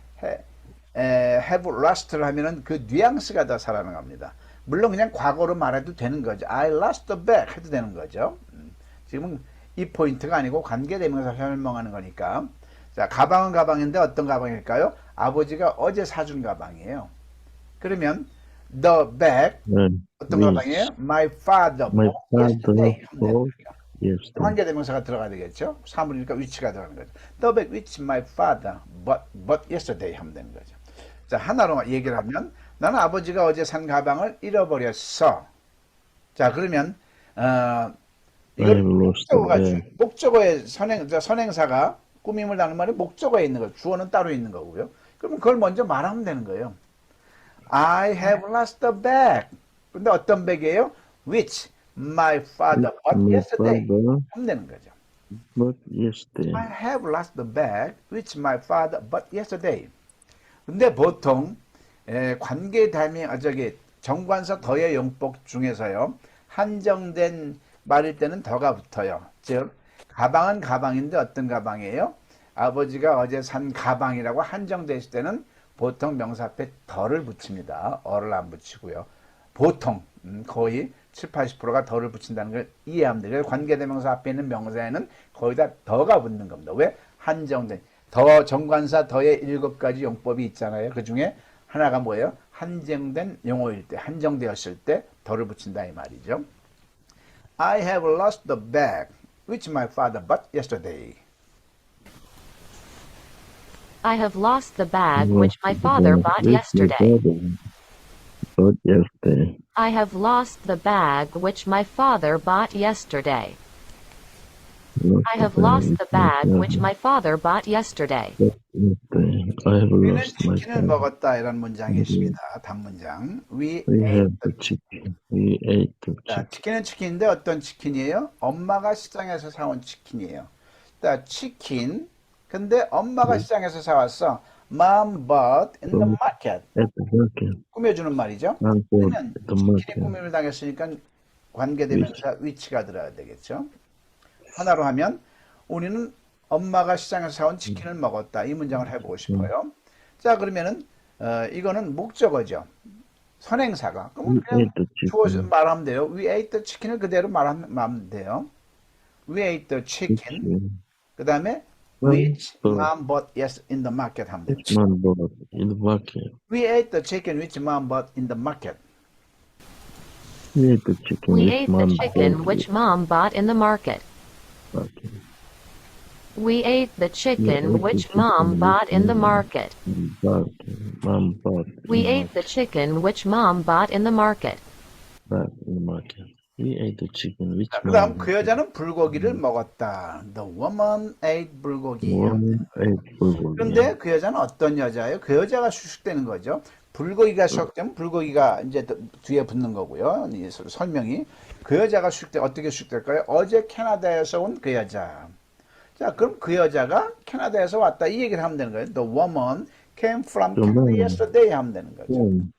have lost를 하면은 그 뉘앙스가 더 살아나갑니다. 물론 그냥 과거로 말해도 되는 거죠. I lost the bag 해도 되는 거죠. 지금은 이 포인트가 아니고 관계대명사 설명하는 거니까. 자, 가방은 가방인데 어떤 가방일까요? 아버지가 어제 사준 가방이에요. 그러면 the bag 어떤 가방이에요? My father yesterday 하면 되는 거죠. 관계대명사가 들어가야 되겠죠. 사물이니까 which가 들어가는 거죠. The bag which my father but yesterday 하면 되는 거죠. 자, 하나로 얘기를 하면 나는 아버지가 어제 산 가방을 잃어버렸어. 자, 그러면 이걸 목적어의 선행사가 꾸밈을 당하는 말이 목적어에 있는 거, 주어는 따로 있는 거고요. 그러면 그걸 먼저 말하면 되는 거예요. I have lost the bag. 근데 어떤 백이에요? Which my father bought yesterday. 하면 되는 거죠. But yesterday. I have lost the bag which my father bought yesterday. 근데 보통 정관사 더의 용법 중에서요. 한정된 말일 때는 더가 붙어요. 즉 가방은 가방인데 어떤 가방이에요? 아버지가 어제 산 가방이라고 한정되어 있을 때는 보통 명사 앞에 더를 붙입니다. 어를 안 붙이고요. 보통 거의 70~80%가 더를 붙인다는 걸 이해하면 돼요. 관계대명사 앞에 있는 명사에는 거의 다 더가 붙는 겁니다. 왜? 한정된 더 정관사 더의 7가지 용법이 있잖아요. 그 중에 하나가 뭐예요? 한정된 용어일 때, 한정되었을 때 더를 붙인다 이 말이죠. I have lost the bag which my father bought yesterday. I have lost the bag which my father bought yesterday. I have lost the bag which my father bought yesterday. I have lost the bag which my father bought yesterday. 우리는 치킨을 먹었다 이런 문장이 있습니다. 단문장. We ate the chicken. 자, 치킨은 치킨인데 어떤 치킨이에요? 엄마가 시장에서 사온 치킨이에요. 자, 치킨. 근데 엄마가 시장에서 사왔어. Mom bought in the market. 꾸며주는 말이죠. 그러면 치킨에 꾸밈을 당했으니까 관계대명사 which가 들어야 되겠죠. 하나로 하면 우리는 엄마가 시장에서 사온 치킨을 먹었다. 이 문장을 해보고 싶어요. 자, 그러면은 이거는 목적어죠. 선행사가. We 그러면 그냥 ate the 주어서 chicken. 말하면 돼요. We ate the chicken을 그대로 말하면 돼요. We ate the chicken. Chicken. 그 다음에 Mom which bought. mom bought yes in the market 하면 돼요. Which mom bought in the market. We ate the chicken which mom bought in the market. We ate the chicken. We Which ate the mom chicken bought which Mom bought in the market. market. We ate the We ate chicken the which chicken Mom which bought in the mom market. Mom bought We in the ate the chicken which Mom bought in the market. market. We ate the chicken which 자, mom 그다음 그 bought. 여자는 불고기를 먹었다. The woman ate 불고기. Woman ate bulgogi. 그런데 그 여자는 어떤 여자예요? 그 여자가 수식되는 거죠. 불고기가 수식되면 불고기가 이제 뒤에 붙는 거고요. 이 설명이 그 여자가 어떻게 수식될까요? 어제 캐나다에서 온 그 여자. 자, 그럼 그 여자가 캐나다에서 왔다 이 얘기를 하면 되는 거예요. The woman came from The Canada woman yesterday 하면 되는 거죠. came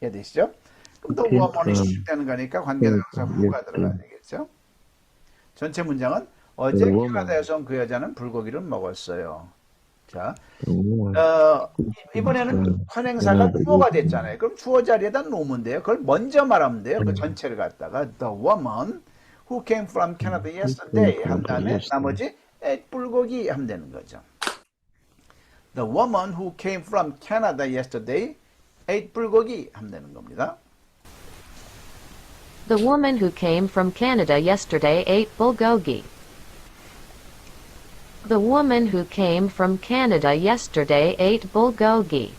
이해되시죠? 그럼 the came woman이 from 수식되는 거니까 관계대명사 who가 들어가야 yesterday. 되겠죠. 전체 문장은 The 어제 woman. 캐나다에서 온 그 여자는 불고기를 먹었어요. 자, The woman 이번에는 from 선행사가 Canada 주어가 yesterday. 됐잖아요. 그럼 주어 자리에다 놓으면 돼요. 그걸 먼저 말하면 돼요. 그 전체를 갖다가 the woman who came from Canada yesterday 한 다음에 나머지 ate 불고기 하면 되는 거죠. The woman who came from Canada yesterday ate 불고기 하면 되는 겁니다. The woman who came from Canada yesterday ate bulgogi. The woman who came from Canada yesterday ate bulgogi.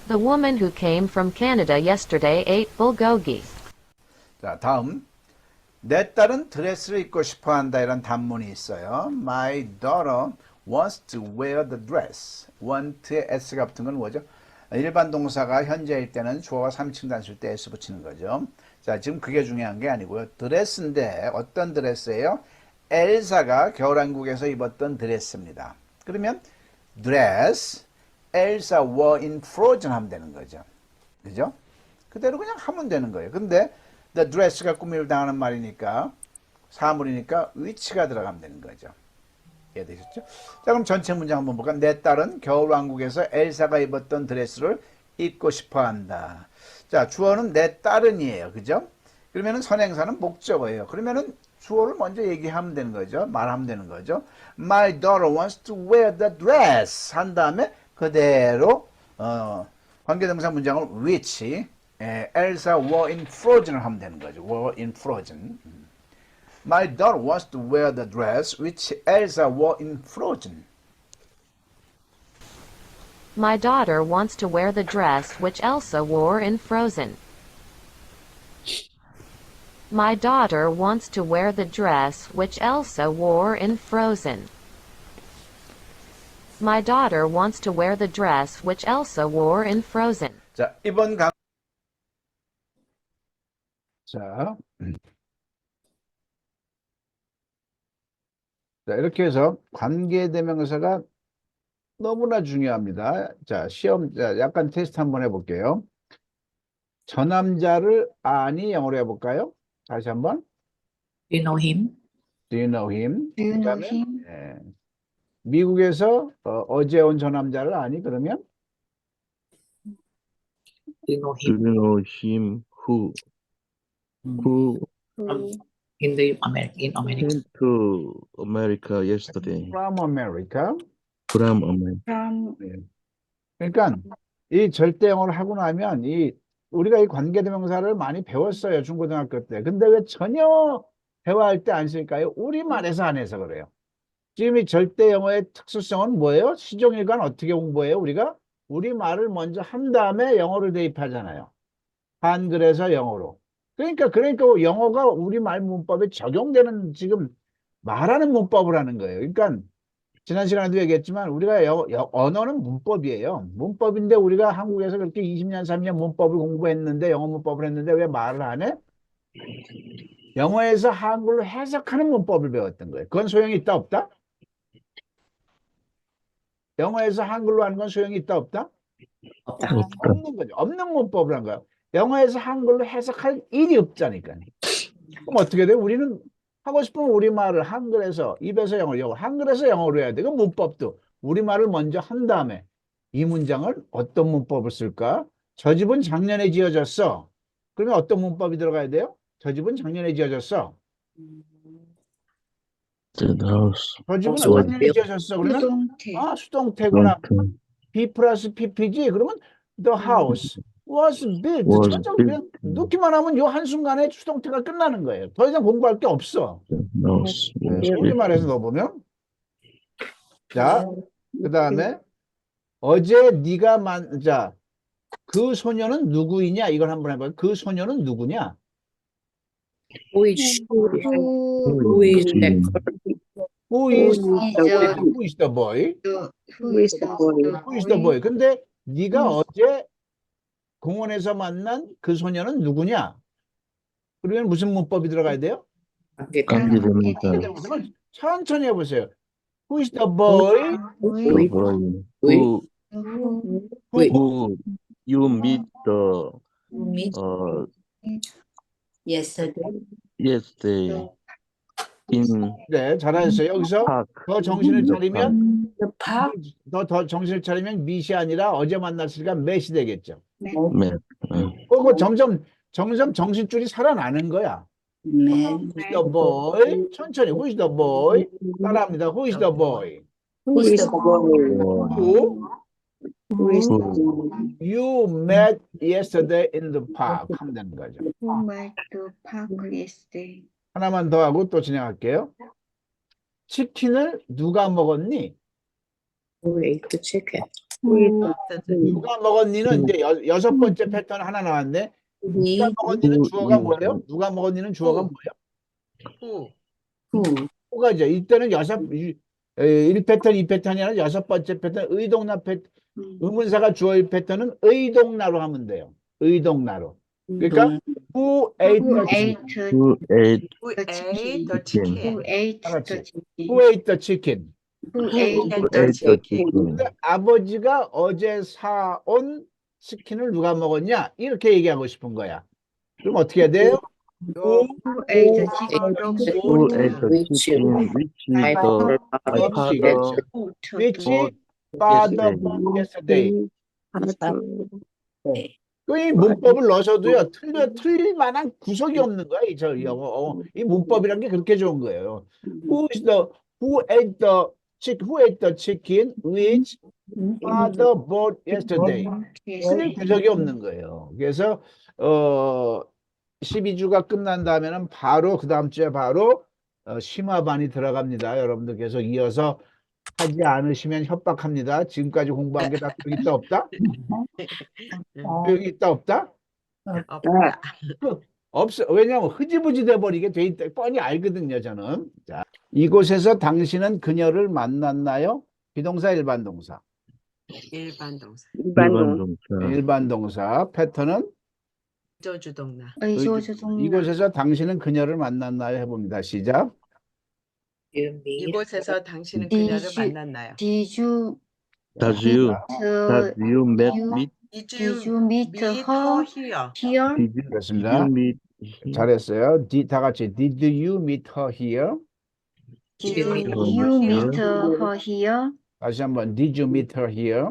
The woman who came from Canada yesterday ate bulgogi. 자, 다음. 내 딸은 드레스를 입고 싶어 한다 이런 단문이 있어요. My daughter wants to wear the dress. want의 s가 붙은 건 뭐죠? 일반 동사가 현재일 때는 주어가 3층 단수일 때 s 붙이는 거죠. 자, 지금 그게 중요한 게 아니고요. 드레스인데 어떤 드레스예요? 엘사가 겨울왕국에서 입었던 드레스입니다. 그러면 dress, 엘사 were in frozen 하면 되는 거죠. 그죠? 그대로 그냥 하면 되는 거예요. 근데 the dress가 꾸미를 당하는 말이니까 사물이니까 which가 들어가면 되는 거죠. 이해되셨죠? 자, 그럼 전체 문장 한번 볼까요? 내 딸은 겨울왕국에서 엘사가 입었던 드레스를 입고 싶어 한다. 자, 주어는 내 딸은이에요. 그죠? 그러면은 선행사는 목적어예요. 그러면은 주어를 먼저 얘기하면 되는 거죠. 말하면 되는 거죠. My daughter wants to wear the dress 한 다음에 그대로 관계대명사 문장을 which 엘사 were in frozen을 하면 되는 거죠. were in frozen. My daughter wants to wear the dress which Elsa wore in Frozen. My daughter wants to wear the dress which Elsa wore in Frozen. My daughter wants to wear the dress which Elsa wore in Frozen. My daughter wants to wear the dress which Elsa wore in Frozen. 자, 이번 강 자, 이렇게 해서 관계대명사가 너무나 중요합니다. 자, 시험, 약간 테스트 한번 해볼게요. 저 남자를 아니 영어로 해볼까요? 다시 한번. Do you know him? Do you know him? Do you know 그다음에, him? 예. 미국에서 어제 온 저 남자를 아니? 그러면 Do you know Do him? you know him who In the America, in America. came to America yesterday? from America. From America. 예. 그러니까 이 절대 영어를 하고 나면 우리가 이 관계대명사를 많이 배웠어요. 중고등학교 때. 근데 왜 전혀 대화할 때 안 쓸까요? 우리말에서 안 해서 그래요. 지금 이 절대 영어의 특수성은 뭐예요? 시종일관 어떻게 공부해요? 우리가 우리말을 먼저 한 다음에 영어를 대입하잖아요. 한글에서 영어로. 그러니까 영어가 우리말 문법에 적용되는 지금 말하는 문법을 하는 거예요. 그러니까 지난 시간에도 얘기했지만 우리가 언어는 문법이에요. 문법인데 우리가 한국에서 그렇게 20년, 30년 문법을 공부했는데 영어 문법을 했는데 왜 말을 안 해? 영어에서 한글로 해석하는 문법을 배웠던 거예요. 그건 소용이 있다 없다? 영어에서 한글로 하는 건 소용이 있다 없다? 없는 거죠. 없는 문법을 한 거예요. 영어에서 한글로 해석할 일이 없자니까요. 그럼 어떻게 돼요? 우리는 하고 싶으면 우리말을 한글에서 입에서 영어로 한글에서 영어로 해야 돼. 그 문법도 우리말을 먼저 한 다음에 이 문장을 어떤 문법을 쓸까? 저 집은 작년에 지어졌어. 그러면 어떤 문법이 들어가야 돼요? 저 집은 작년에 지어졌어. That house 저 집은 was 작년에 built. 지어졌어. 그러면 수동태. 수동태구나. Mountain B 플러스 PP지. 그러면 the house was built. was 저저 built. 그냥 넣기만 하면 요 한순간에 수동태가 끝나는 거예요. 더 이상 공부할 게 없어. The house was built. 우리말에서 넣어보면 자, 그 다음에 어제 네가 자, 그 소녀는 누구이냐? 이걸 한번 해봐요. 그 소녀는 누구냐? Who is Who is the that Who is the who is the boy? who is the Who is the boy? 근데 네가 Who is- 어제 공원에서 만난 그 소녀는 누구냐? 그러면 무슨 문법이 들어가야 돼요? 관계대명사. 그러면 천천히 해보세요. Who is the boy? The boy who who you meet the meet yesterday yesterday in 네, 잘하셨어요. 여기서 park. 더 정신을 차리면 the park 더 정신을 차리면 meet이 아니라 어제 만났으니까 met이 되겠죠. met. 그거 점점 정신줄이 살아나는 거야. met Who is the boy? 천천히. Who is the boy? 따라합니다. Who is the boy? who is the boy Who who is the Who you met yesterday in the park 하면 되는 거죠. who met the park yesterday 하나만 더 하고 또 진행할게요. 치킨을 누가 먹었니? Who ate the chicken? 누가 먹었니는 이제 여섯 번째 패턴 하나 나왔네. 누가 he 먹었니는 who 주어가 is 뭐예요? 누가 먹었니는 주어가 뭐예요? who 뭐가 이제 이때는 1패턴, 2패턴이 아니라 여섯 번째 패턴, 의동나 패턴, 의문사가 주어일 패턴은 의동나로 하면 돼요. 의동나로. 그러니까 who ate who the ate chicken? who ate the ate chicken the chicken? chicken. who ate 알았지? the chicken Who ate the chicken? who Who ate who ate the ate the chicken? chicken? 근데 아버지가 어제 사온 치킨을 누가 먹었냐? 이렇게 얘기하고 싶은 거야. 그럼 어떻게 해야 돼요? who ate the chicken Who ate the Which chicken? Which my is the father 그렇지. Which father bought yesterday? 이 문법을 넣으셔도요, 틀릴 만한 구석이 없는 거야, 저 영어. 이 문법이란 게 그렇게 좋은 거예요. Who ate the chicken which father bought yesterday? 틀릴 구석이 없는 거예요. 그래서, 12주가 끝난 다음에는 바로, 그 다음 주에 바로, 심화반이 들어갑니다. 여러분들 계속 이어서 하지 않으시면 협박합니다. 지금까지 공부한 게 다 여기 있다, 없다? 여기 있다, 없다? 없다. 없어. 왜냐하면 흐지부지 돼버리게 돼 있다. 뻔히 알거든요, 저는. 자, 이곳에서 당신은 그녀를 만났나요? 비동사, 일반 동사. 일반 동사. 일반 동사. 일반 동사. 패턴은 조주동나. 이곳에서 당신은 그녀를 만났나요? 해봅니다. 시작. You meet 이곳에서 당신은 Did 그녀를 you- 만났나요? did you Does you met you- meet? did you meet her here? here Did you 그렇습니다. meet? 잘했어요. 다 같이. Did you meet her here? did Did you you meet meet her here 다시 한번. Did you meet her here?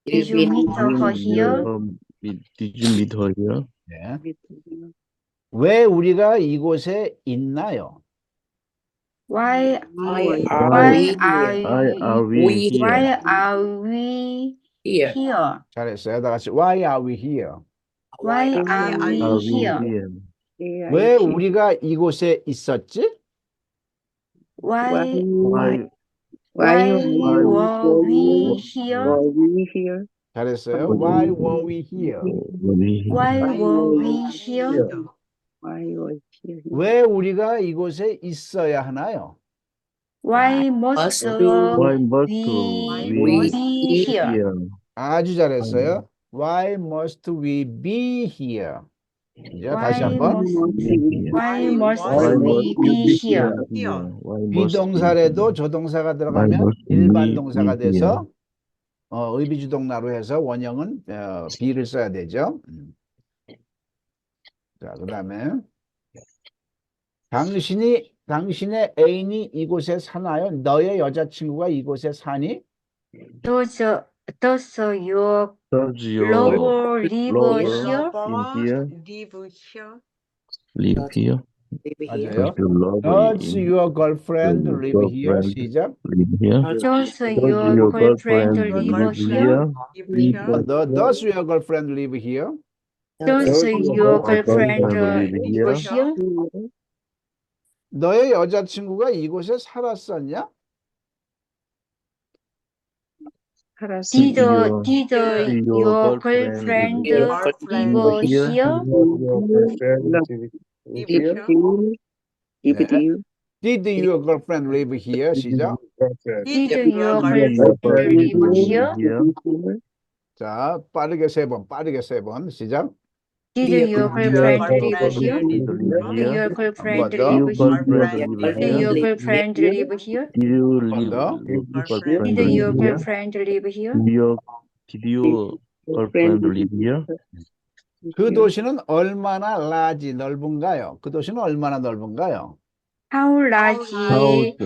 did you meet her here Did you meet her here? 네. 왜 우리가 이곳에 있나요? why Why why are we Why are we We- here? why are we here? here 잘했어요. 다 같이. Why are we here? why are Are we we here here? 왜 우리가 이곳에 있었지? why Why were we here 잘했어요. Why were we here? were we here? why were we here 왜 우리가 이곳에 있어야 하나요? why must Why must we we be here here? 아주 잘했어요. Why must we be here? 이제 다시 Why 한번. why must Why we must be we here Why must 비동사래도 조동사가 들어가면 must we 일반 동사가 be 돼서 의비주동나로 해서 원형은 be를 써야 되죠. 자, 그다음에 당신이 당신의 애인이 이곳에 사나요? 너의 여자친구가 이곳에 사니? Does your Does your lover live lover here? in here? live here. Live here? Live here. 맞아요. Does your lover Does in your girlfriend your live here? girlfriend 시작. live here? Does Does your your girlfriend girlfriend live live here? here? live Live here. Does your girlfriend live here? Does your girlfriend live live here? here? 너의 여자친구가 이곳에 살았었냐? Did your your girlfriend Girlfriend live here? here? live here. 네. Did your girlfriend live here? 시작. Did Did your Your girlfriend girlfriend live here? 자, 빠르게 세 번, 빠르게 세 번. 시작. Did your girlfriend live here? Did your girlfriend 더. live here? live Did your girlfriend live here? Did you 한 번 더. girlfriend Did your live here? girlfriend live here? Did your girlfriend live here? 그 도시는 얼마나 large, 넓은가요? 그 도시는 얼마나 넓은가요? How large is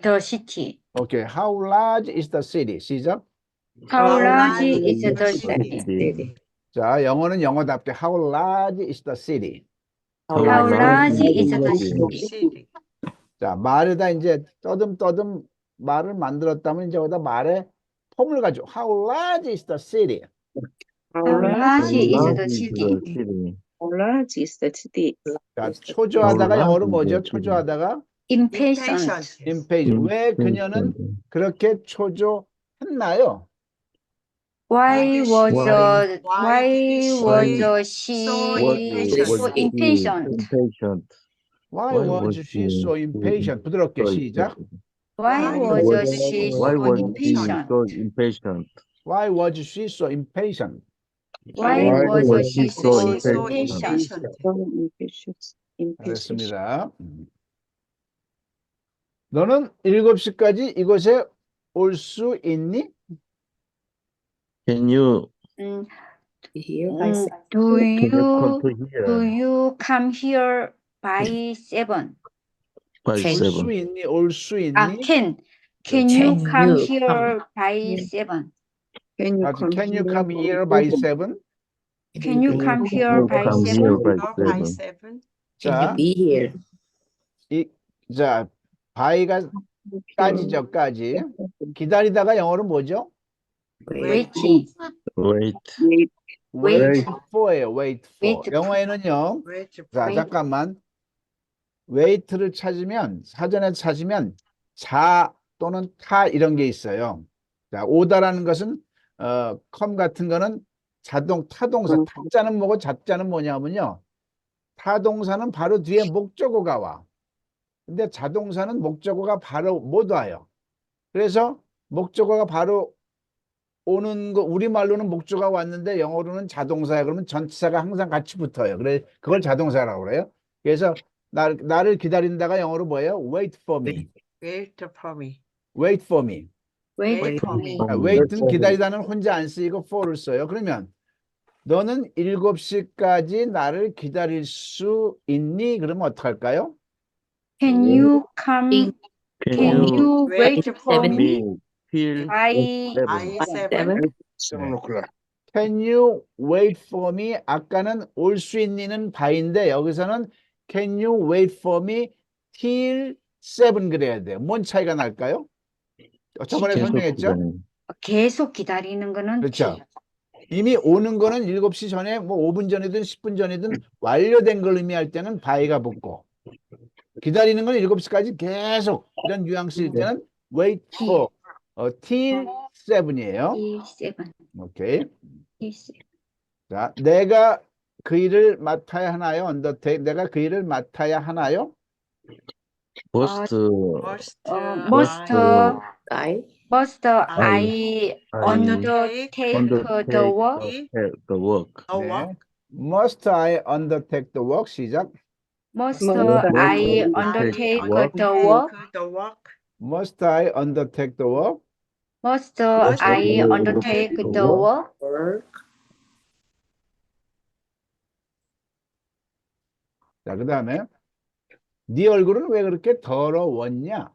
the city? 오케이. How large is the city? 시작. How How large large is the is city? city? 자, 영어는 영어답게 How large is the city? How large is the city? city? 자, 말에다 이제 떠듬 말을 만들었다면 이제 거기다 말의 폼을 가지고 How large is the city? How large is the Large city? city. large is the city? 자, 초조하다가 How 영어로 large 뭐죠? is the city? 초조하다가 Impatient. impatient. 왜 그녀는 그렇게 초조했나요? Why was she so so impatient? Why was she so impatient? 부드럽게 시작. Why was she Why so was she impatient? so impatient? Why was she so impatient? Why was she so so impatient? 알겠습니다. 너는 7시까지 이곳에 올 수 있니? Can you Here by Do come to you here come here by 7? by 올 수 7? 있니? 올 수 있니? Can you Can come you here by 7? Can Can you come here by 7? Can you come here by Come 7? here by by 7. 7. 자, be here? 자, by가 까지죠, 까지. 기다리다가 영어로 뭐죠? Waiting. Wait. wait for예요, wait for. Wait for. 영어에는요. Wait 자, for. 잠깐만. wait를 찾으면, 사전에 찾으면 자 또는 타 이런 게 있어요. 자, 오다라는 것은 come 같은 거는 타동사. 타자는 뭐고 자자는 뭐냐면요. 타동사는 바로 뒤에 목적어가 와. 근데 자동사는 목적어가 바로 못 와요. 그래서 목적어가 바로 오는 거, 우리말로는 목적어가 왔는데 영어로는 자동사야. 그러면 전치사가 항상 같이 붙어요. 그래, 그걸 자동사라고 그래요. 그래서 나를 기다린다가 영어로 뭐예요? Wait for me. Wait for me. Wait for me. Wait for me. wait는 기다리다는 혼자 안 쓰이고 for를 써요. 그러면 너는 7시까지 나를 기다릴 수 있니? 그러면 어떡할까요? Can you come? Can you wait for me till by 7. 7? Can you wait for me? 아까는 올 수 있니는 by인데 여기서는 Can you wait for me till 7 그래야 돼요. 뭔 차이가 날까요? 저번에 설명했죠? 계속 기다리는 거는 그렇죠. T. 이미 오는 거는 7시 전에 뭐 5분 전이든 10분 전이든 완료된 걸 의미할 때는 by가 붙고 기다리는 건 7시까지 계속 이런 뉘앙스일 때는 wait for till 7이에요. T7. 오케이. T7. 자, 내가 그 일을 맡아야 하나요? undertake. 내가 그 일을 맡아야 하나요? Must Must I undertake the work? the work. 네. Must I undertake the work? 시작. Must I undertake the work? Must I undertake the work? Must I undertake the work? 자, 그 다음에 네 얼굴은 왜 그렇게 더러웠냐?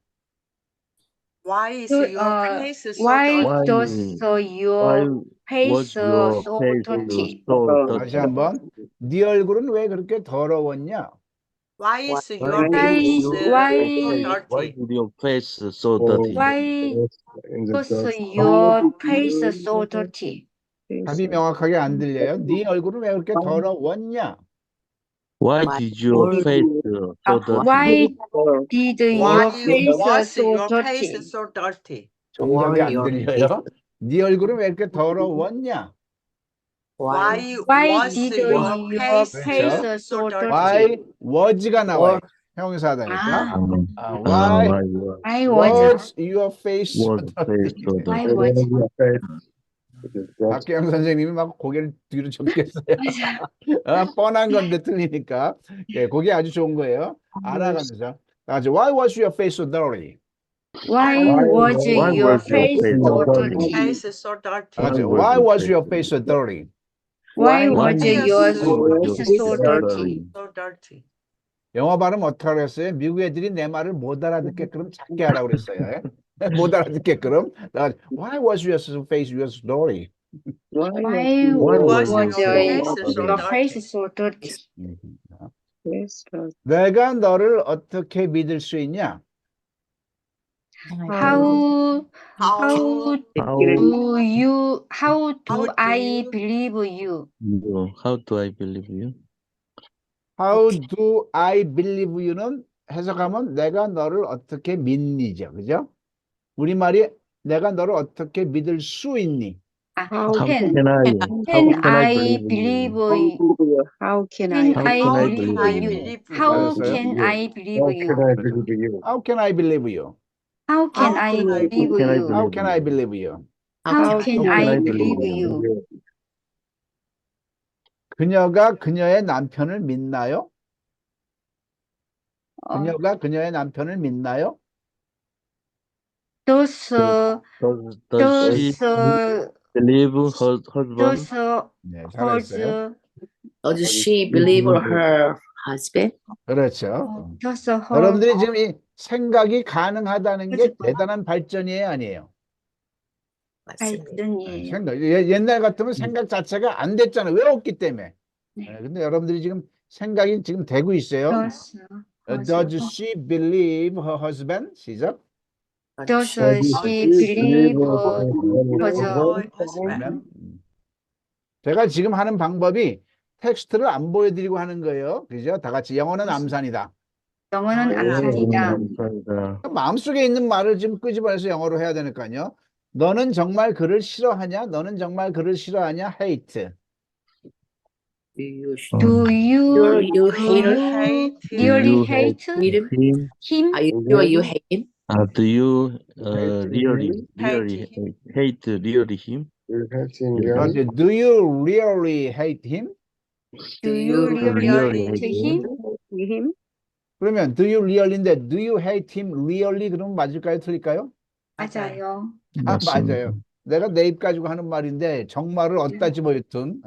Why is So, your face so why dirty? does Why your face was your so face dirty? so 다시 dirty? 한번 네 얼굴은 왜 그렇게 더러웠냐? Why is Why your did face you- so Why dirty? did your face so dirty? Why was your face so dirty? 답이 명확하게 안 들려요. 네 얼굴은 왜 그렇게 더러웠냐? Why did your face so dirty? Why did Why your face was so your dirty? face so dirty? 정답이 안 들려요. 네 얼굴은 왜 이렇게 더러웠냐? Why Why was did your your face face so dirty? Why was가 나와요. 형용사다니까. 아, Why why was was your face so was face dirty? so why dirty? was 박계영 선생님이 막 고개를 뒤로 젓겠어요. 뻔한 건데 틀리니까. 예, 그게 아주 좋은 거예요. 알아가면서. 아주 Why was your face so dirty? why was your face so dirty? Face is so dirty. 아주 Why was your face so dirty? Why was was your your face so dirty? So dirty. 영어 발음 어떻게 하랬어요? 미국 애들이 내 말을 못 알아듣게끔 작게 하라고 그랬어요. 예? 못 알아듣게끔. Why was your face so dirty? Why was was your your face face so dirty? 내가 너를 어떻게 믿을 수 있냐? How How how do do I you- believe you? How do I believe you? How do I believe you는 해석하면 내가 너를 어떻게 믿니죠. 그죠? 우리말이 내가 너를 어떻게 믿을 수 있니? How Can can I believe you? How can can I How I can believe I you? believe you? How 잘했어요. can I believe you? How can I believe you? How can I can I believe can I you? How can I believe you? How can can I I believe believe you? 그녀가 그녀의 남편을 믿나요? 어, 그녀가 그녀의 남편을 믿나요? does Does she believe her husband? does 네, 잘했어요. hers Does she believe her husband? 그렇죠. does her 여러분들이 지금 이 생각이 가능하다는 게 그렇죠. 대단한 발전이에요, 아니에요? 맞습니다. 발전이에요. 생각, 옛날 같으면 생각 자체가 안 됐잖아요. 왜 없기 때문에. 네. 근데 여러분들이 지금 생각이 지금 되고 있어요. Does she believe her husband? 시작. does she believe her husband? 아멘. 제가 지금 하는 방법이 텍스트를 안 보여드리고 하는 거예요. 그죠? 다 같이 영어는 암산이다. 영어는 암산이다. 감사합니다. 마음속에 있는 말을 지금 끄집어내서 영어로 해야 되니까요. 너는 정말 그를 싫어하냐? 너는 정말 그를 싫어하냐? hate. Do you Do hate you hate really you hate him? him? Are you sure you hate him? Do you really hate him? Do you really hate him? Do you really hate him? him? 그러면 do you really인데 do you hate him really 그러면 맞을까요? 틀릴까요? 맞아요. 맞아요. 내가 내 입 가지고 하는 말인데 정말을 어디다 집어넣든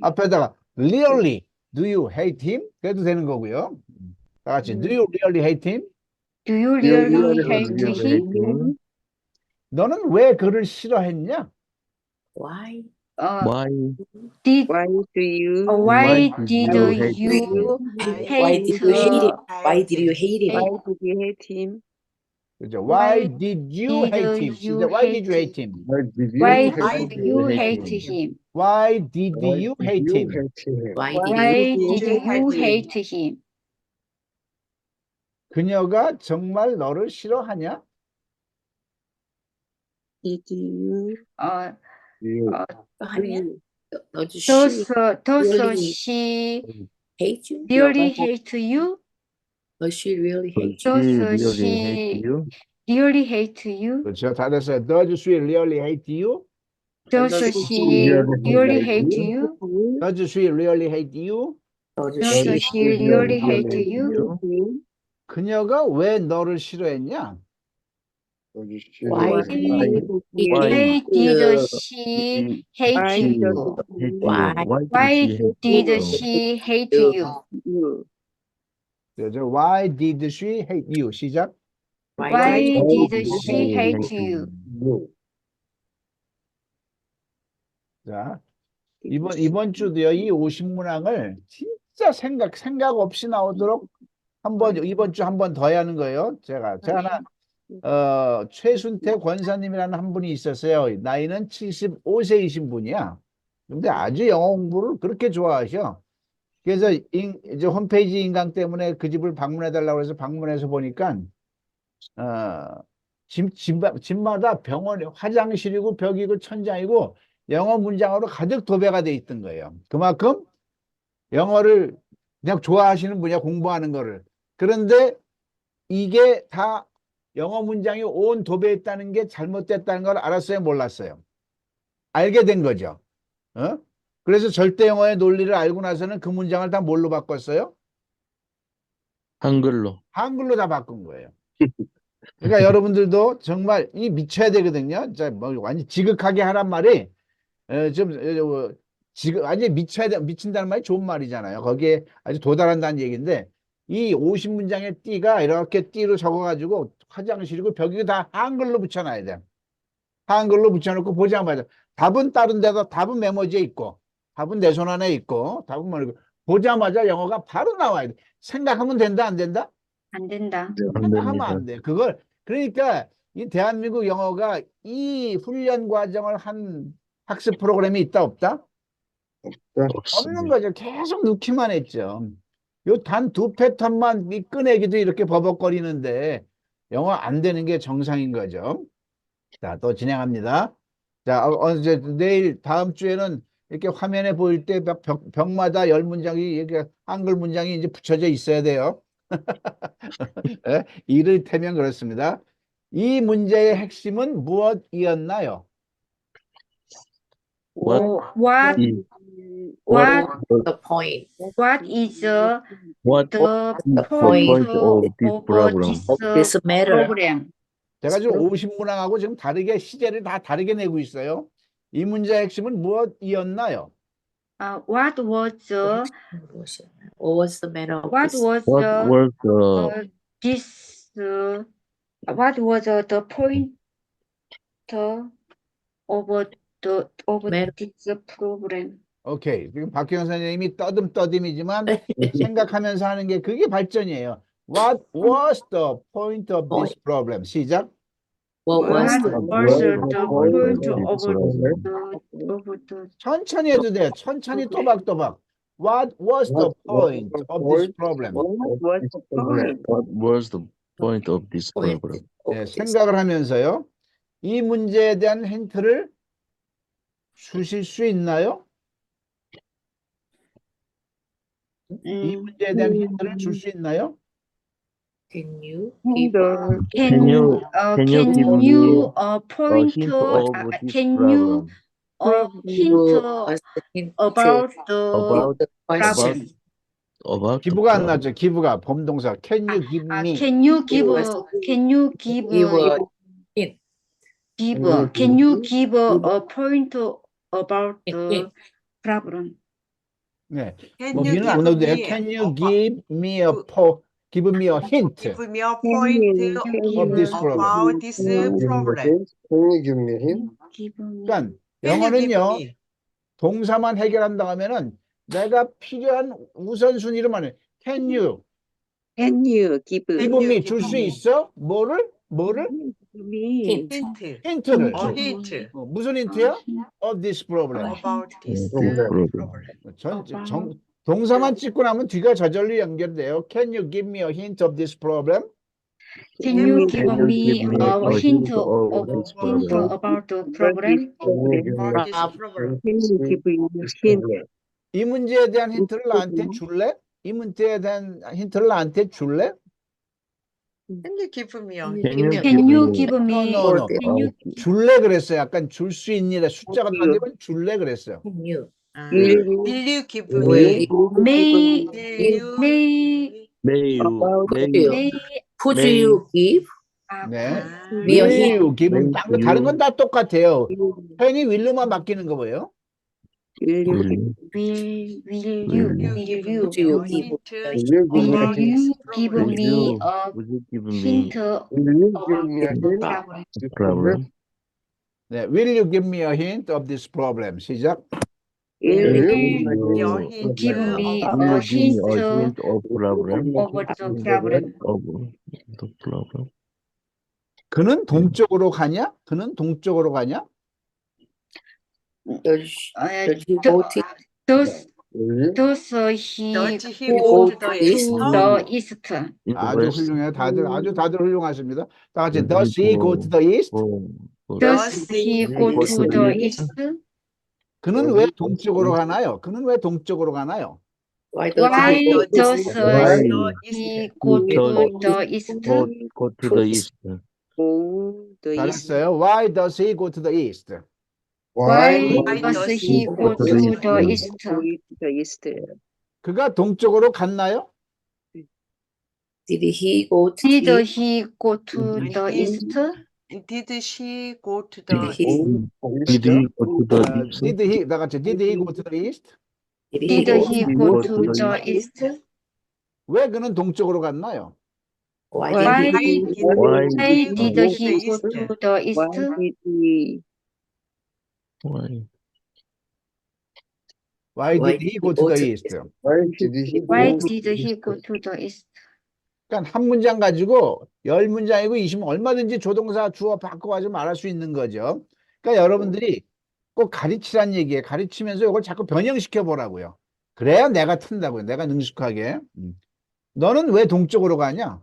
앞에다가 really do you hate him? 그래도 되는 거고요. 다 같이 do you really hate him? Do you really hate him? 너는 왜 그를 싫어했냐? Why? Why Did Why do you why did did you you Why did you hate him? hate Why did you hate him? why did you hate him? 그죠? Why Why did you did hate him? you 시작. Why did you hate hate him? Why Why did you hate him? Why did you hate him? Why Why did you did you hate him? 그녀가 정말 너를 싫어하냐? Did you 하냐? Does she Does she hate you? really hate you? Does she really hate you? she Does really she hate you? really hate you? 그렇죠. 다 됐어요. Does she really hate you? Does she really hate you? Does she really hate you? Does she really hate you? 그녀가 왜 너를 싫어했냐? Why Why Why did she hate you? Why Why did she hate you? you 그죠? Why did she hate you? 시작. Why did she hate you? 자, 이번 주도요, 이 50문항을 진짜 생각 없이 나오도록 이번 주 한 번 더 해야 하는 거예요. 제가 하나, 최순태 권사님이라는 한 분이 있었어요. 나이는 75세이신 분이야. 근데 아주 영어 공부를 그렇게 좋아하셔. 그래서 이제 홈페이지 인강 때문에 그 집을 방문해 달라고 해서 방문해서 보니까 집마다 병원에 화장실이고 벽이고 천장이고 영어 문장으로 가득 도배가 돼 있던 거예요. 그만큼 영어를 그냥 좋아하시는 분이야, 공부하는 거를. 그런데 이게 다 영어 문장이 온 도배했다는 게 잘못됐다는 걸 알았어요, 몰랐어요? 알게 된 거죠. 그래서 절대 영어의 논리를 알고 나서는 그 문장을 다 뭘로 바꿨어요? 한글로. 한글로 다 바꾼 거예요. 그러니까 여러분들도 정말 이 미쳐야 되거든요. 뭐 완전 지극하게 하란 말이 지금 완전 미친다는 말이 좋은 말이잖아요. 거기에 아주 도달한다는 얘기인데 이 50문장의 띠가 이렇게 띠로 적어가지고 화장실이고 벽이고 다 한글로 붙여놔야 돼. 한글로 붙여놓고 보자마자 답은 다른 데다 답은 메모지에 있고 답은 내 손 안에 있고 답은 뭐고 보자마자 영어가 바로 나와야 돼. 생각하면 된다, 안 된다? 안 된다. 안 생각하면 됩니다. 안 돼. 그러니까 이 대한민국 영어가 이 훈련 과정을 한 학습 프로그램이 있다, 없다? 없는 없습니다. 거죠. 계속 넣기만 했죠. 요 단 두 패턴만 꺼내기도 이렇게 버벅거리는데 영어 안 되는 게 정상인 거죠. 자, 또 진행합니다. 자, 이제 내일 다음 주에는 이렇게 화면에 보일 때 벽마다 10문장이 이렇게 한글 문장이 이제 붙여져 있어야 돼요. 예? 이를테면 그렇습니다. 이 문제의 핵심은 무엇이었나요? What What is The point what is the what the point point of this of problem? this of this matter? program? 제가 지금 50문항하고 지금 다르게 시제를 다 다르게 내고 있어요. 이 문제의 핵심은 무엇이었나요? What was the What was the matter of what this? was What the was the this what was the point of Matter. this program? 오케이. 지금 박희영 선생님이 떠듬떠듬이지만 생각하면서 하는 게 그게 발전이에요. What was the point of this problem? 시작. What was What the was the point point of of this the 천천히 해도 돼요. 천천히 또박또박. What was the point of this problem? What was the point? what was the point of this point problem? of 네, this? 생각을 하면서요. 이 문제에 대한 힌트를 주실 수 있나요? 이 문제에 대한 힌트를 줄 수 있나요? Can you give Handle. Can you can give me you a point hint of this can you problem? hint us the hint about the About the question? problem? about the 기부가 안 problem. 나죠. 기부가 범동사. Can you give me? Can you give Give us- Give a hint. can you give a point about the Hint. problem? 네. Can 뭐 you 미는 안 give 넣어도 돼요. me Can you a- give me a give me a hint give me a point of this problem? about this problem? Give me 그러니까 Can you give 영어는요. me? 동사만 해결한다고 하면은 내가 필요한 우선순위로만 해. Can you Can you give give you me give 줄 수 me? 있어? 뭐를? me Hint. 힌트. 힌트를. A hint 무슨 힌트야? Of this problem. about this problem. problem. 동사만 찍고 나면 뒤가 저절로 연결돼요. Can you give me a hint of this problem? Can you give Can you me give me a a hint hint of of this hint problem? about the problem? About this problem. Can you give me hint? 이 문제에 대한 힌트를 나한테 줄래? 이 문제에 대한 힌트를 나한테 줄래? Can you give me a Can hint? you Can you give give me No, no. can you 줄래 그랬어요. 약간 줄 수 있니라 숫자가 나되면 줄래 그랬어요. Can you? Will you Will you give Will me? may Will you may may you About may you- you may Could May- you give 네. me a Will hint? you give Will 다른 건 다 똑같아요. give 펜이 윌로만 바뀌는 거 뭐예요? Will you will you Will will you You give Would me you a give hint me about this give will problem. me you a would you give me hint about the problem? a problem? 네, will you give me a hint of this problem? 시작. will Will Your You hint give me of will a you give me this. a hint hint of problem? over the problem? Of the problem? 그는 동쪽으로 가냐? 그는 동쪽으로 가냐? Does Uh, he go to does he Does he go go to the east? to the east? In the 아주 west? 훌륭해요. 다들 훌륭하십니다. 다 같이 Does does he go to the east? Does he go to the east? 그는 왜 동쪽으로 가나요? 그는 왜 동쪽으로 가나요? why does Why he go does Why he go to the east? go to the east? go the east? 잘했어요. Why does he go to the east? Why Why does does he he go go to to the the east? Go to the east. 그가 동쪽으로 갔나요? did he go to Did he go to Did the he- east? Did she go to did the he Did he go to the east? did he 다 같이 did he go to the east? did he Did go he to go go to to the east? 왜 그는 동쪽으로 갔나요? why Why did he Why did he go east? to the east? Why did he why Why did he go to the east? Why did he go to the east? 그러니까 한 문장 가지고 10문장이고 20문 얼마든지 조동사 주어 바꿔가지고 말할 수 있는 거죠. 그러니까 여러분들이 꼭 가르치란 얘기예요. 가르치면서 이걸 자꾸 변형시켜 보라고요. 그래야 내가 튼다고요. 내가 능숙하게. 너는 왜 동쪽으로 가냐?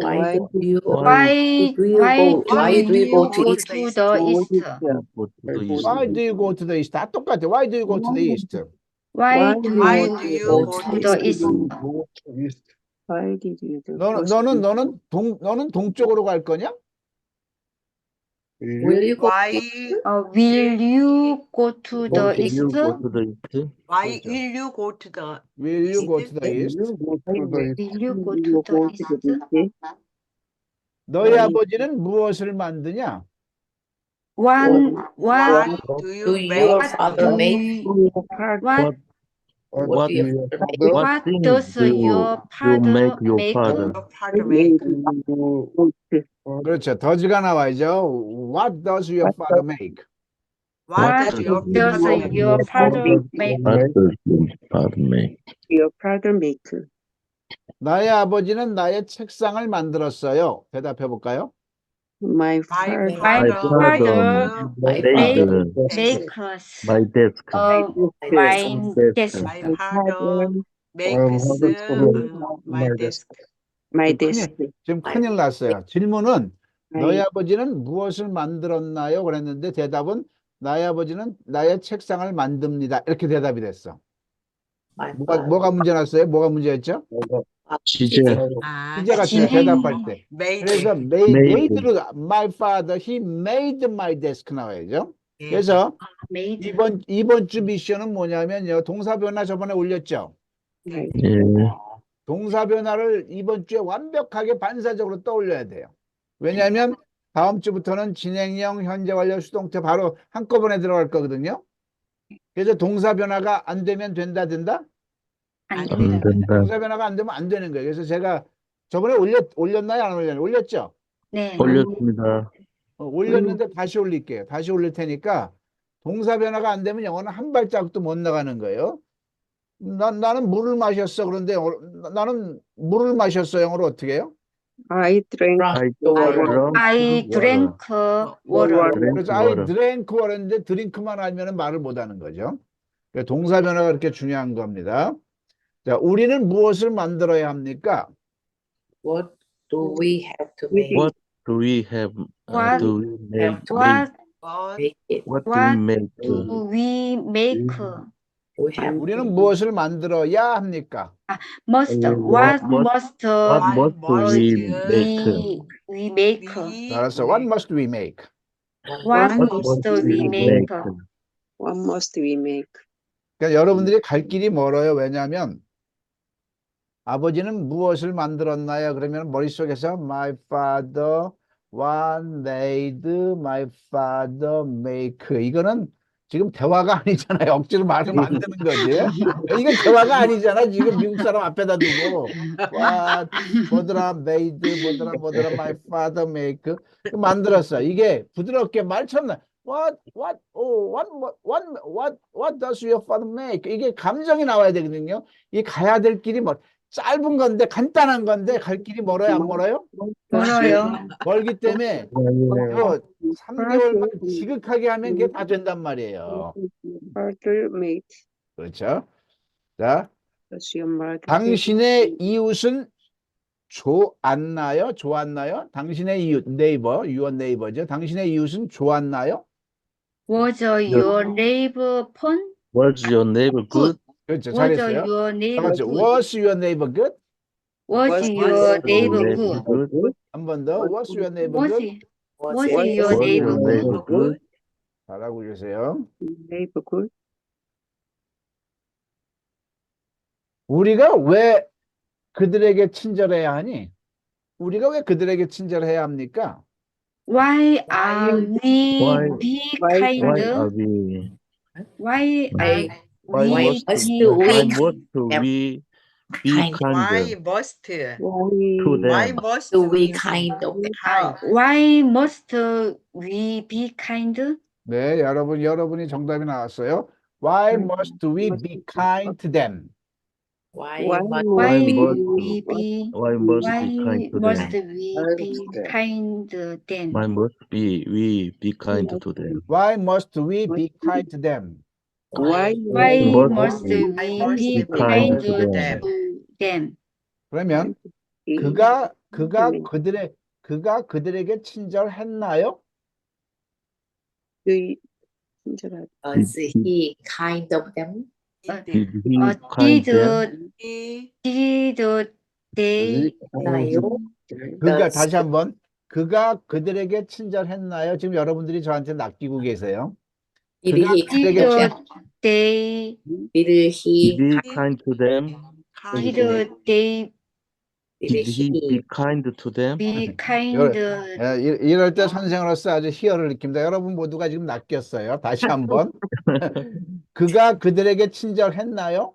why do you Why do you why go why do do you go you to go east? to the east? go to the east? Why do you go to the east? 다 똑같아. Why do you go to the east? Why do Why you do you go go to to the east? east? Why did you do 너는 동쪽으로 갈 거냐? will you go Why Will you go to the Will east? you go to the east? why will you go to the Will you go to the east? Will you go to the east? 너희 아버지는 무엇을 만드냐? what What do you do make? your father make what What do your father make? what what things does do your you make father your make? father? Your father make. 그렇죠. 더즈가 나와야죠. What does your father make? What What does your does father make? your father make? What does your father make? your father make? 나의 아버지는 나의 책상을 만들었어요. 대답해 볼까요? My My father My father my make father make us my desk. a wine desk. My my father father makes my desk. my 지금 desk. 큰일 났어요. 질문은 너희 My 아버지는 무엇을 만들었나요? 그랬는데 대답은 나의 아버지는 나의 책상을 만듭니다. 이렇게 대답이 됐어. my 뭐가 문제 났어요? 뭐가 문제였죠? 시제 시제가 지제. 대답할 때. made. 그래서 Made. made로 my father he made my desk 나와야죠. 예. 그래서 Made. 이번 주 미션은 뭐냐면요. 동사 변화 저번에 올렸죠. my 예. 동사 변화를 이번 주에 완벽하게 반사적으로 떠올려야 돼요. 왜냐하면 다음 주부터는 진행형, 현재 완료, 수동태 바로 한꺼번에 들어갈 거거든요. 그래서 동사 변화가 안 되면 된다? 안 안 된다. 된다. 동사 변화가 안 되면 안 되는 거예요. 그래서 제가 저번에 올렸나요? 안 올렸나요? 올렸죠? 네. 올렸습니다. 올렸는데 다시 올릴게요. 다시 올릴 테니까 동사 변화가 안 되면 영어는 한 발자국도 못 나가는 거예요. 나는 물을 마셨어. 그런데 나는 물을 마셨어. 영어로 어떻게 해요? I drank I water. I drank water. 그래서 I drank water인데 드링크만 알면 말을 못 하는 거죠. 그러니까 동사 변화가 그렇게 중요한 겁니다. 자, 우리는 무엇을 만들어야 합니까? what do we have to make? What do we have? What- Do we make? What Make it. What do we what make? do we make? We have 우리는 무엇을 만들어야 합니까? What What must we make? 알았어. What must we make? What What must we make? What must we make? 그러니까 여러분들이 갈 길이 멀어요. 왜냐하면 아버지는 무엇을 만들었나요? 그러면 머릿속에서 my father what made my father make 이거는 지금 대화가 아니잖아요. 억지로 말을 만드는 거지. 이게 대화가 아니잖아. 지금 미국 사람 앞에다 두고 what 뭐더라 made 뭐더라 my father make 만들었어. 이게 부드럽게 말처럼 what does your father make? 이게 감정이 나와야 되거든요. 이 가야 될 길이 짧은 건데 간단한 건데 갈 길이 멀어요, 안 멀어요? 멀어요. 멀기 때문에 요 3개월만 지극하게 하면 이게 다 된단 말이에요. Mother made. 그렇죠? 자, Does your mother 당신의 이웃은 좋았나요? 좋았나요? 당신의 이웃, 네이버, your neighbor죠. 당신의 이웃은 좋았나요? Was your neighbor fun? Was your neighbor good? 그렇죠. Was 잘했어요. your 다 neighbor 같이 good? Was your neighbor good? Was your neighbor good? 한 번 더. Was your neighbor Was good? it? Was your Was neighbor your good? neighbor good? 잘하고 계세요. neighbor good? 우리가 왜 그들에게 친절해야 하니? 우리가 왜 그들에게 친절해야 합니까? Why are we Why- be why kind? Why are we? Why Why- are Why we must must be we- Why kind? must we be Kind. Why kind must to why them? must do we we kind of them? kind? Why must we be kind? 네, 여러분이 정답이 나왔어요. Why must we be kind to them? Why Why must Why must we be Why must why be kind to must them? we be kind then? Why must we be kind to them? Why must we be kind to them? Why Why must must we we be be kind kind to to them? them? 그러면 그가 그들에게 친절했나요? 친절하다. was he kind of them? Did he kind them? Did they 나요? 그가 다시 한번 그가 그들에게 친절했나요? 지금 여러분들이 저한테 낚이고 계세요. Did he kind 그들에게 of them? they Did he Did he kind to them? did they Did he be kind to them? be kind? 이럴 때 선생으로서 아주 희열을 느낍니다. 여러분 모두가 지금 낚였어요. 다시 한번. 그가 그들에게 친절했나요?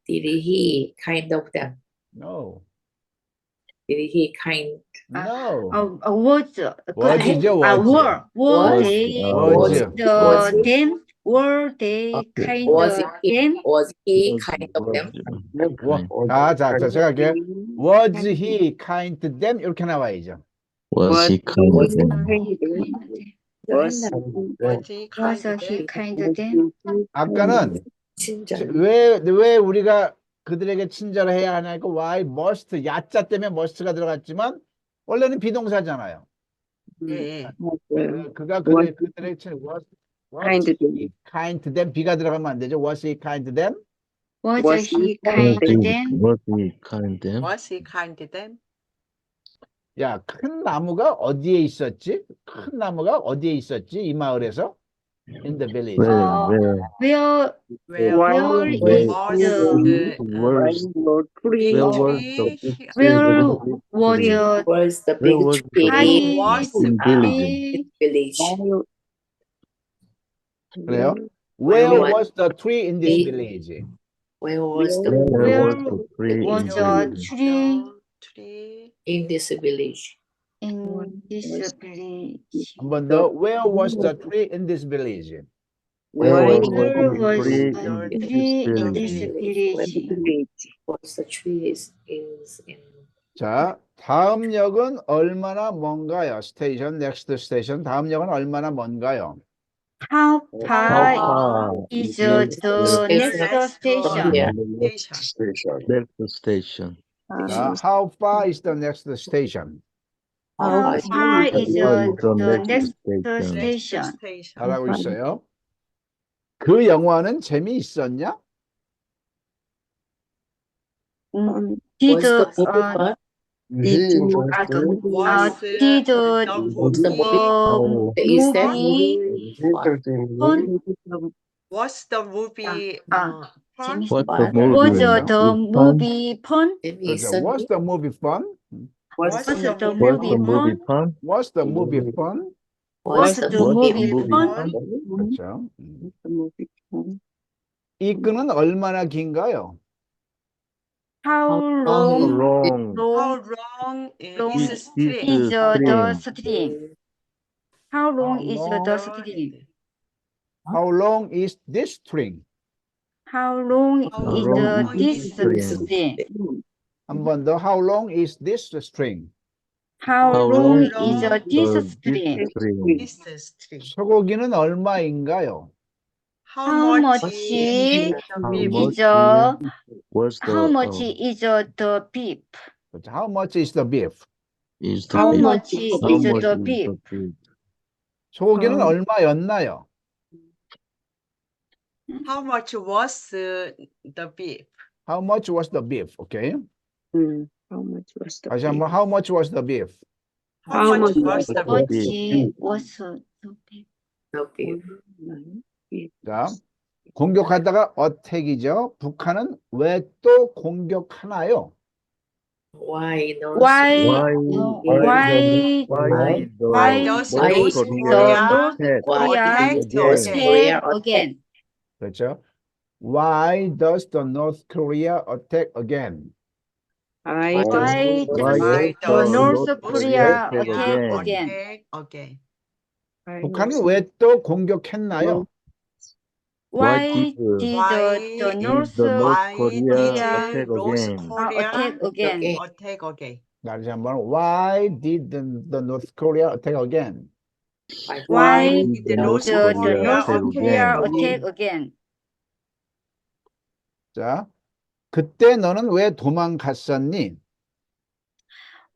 Did he kind of them? No. Did he kind? No. Was was죠, were Was, they was. the them were they kind Was of he them? was he kind of them? 자, 제가 할게요. Was he kind to them? 이렇게 나와야죠. Was he kind Was to them? Was Was he kind Was of he them? kind of them? 아까는 친절. 왜 우리가 그들에게 친절해야 하냐니까 why must 야자 때문에 must가 들어갔지만 원래는 비동사잖아요. 예. 그가 Was 그들에게 was kind to them. he kind to them 비가 들어가면 안 되죠. Was he kind to them? Was he kind to them? Was he kind to them? Was he kind to them? 야, 큰 나무가 어디에 있었지? 큰 나무가 어디에 있었지? 이 마을에서? In the village. Where Where Where is was the the where big was the tree? where was the Was the Where big was the tree high Was in village? village? 그래요? Where Where was the tree in this the- village? Where was the Where was Where the tree was in the village? tree tree in this village? in this village? 한 번 더. Where was the tree in this village? Where Where was the was tree the in tree this in this village? village? Was the tree is in 자, 다음 역은 얼마나 먼가요? 스테이션, 넥스트 스테이션. 다음 역은 얼마나 먼가요? How How far far is is the Station. next station? Yeah. next station? 자, how far is the next station? How far is the next station? station? station. 잘하고 있어요. 그 영화는 재미있었냐? Did was the movie uh, fun? did Was did Was the movie is that movie fun? fun? was the movie 아, fun? What the Fun. movie? Was the is movie fun? 그렇죠. Was the movie fun? Was the Was movie the movie fun? fun? Was the movie fun? Was the movie fun? 그렇죠. The movie fun? 이 끈은 얼마나 긴가요? How How long long How long long long is is string? is the string? string? How long is the The- string? How long is this string? How long How is long this is string? 한 번 더. How long is this string? How How long long is is this this string? string? is the string? 소고기는 얼마인가요? How How much much is the How beef? much is the was the how much is the beef? 그렇죠. How much is the beef? is the How beef? much How is much the is beef? the beef? 소고기는 얼마였나요? How much was the beef? How much was the beef? Okay. How much was the 다시 beef? 한번. How much was the beef? How much was the How much beef? was the beef? The beef. Beef. 자, 공격하다가 어택이죠. 북한은 왜 또 공격하나요? Why North Why Why why Why does why North the Korea North Korea attack again? attack again? 그렇죠. Why does the North Korea attack again? I Why Why the does North North Korea Korea attack again? again? attack again? 북한은 왜 또 공격했나요? Why did the North the North Why Korea did attack North again? Korea attack again? attack again? 다시 한번. Why did the North Korea attack again? Why did the North the Korea North attack Korea again? attack again? 자, 그때 너는 왜 도망갔었니?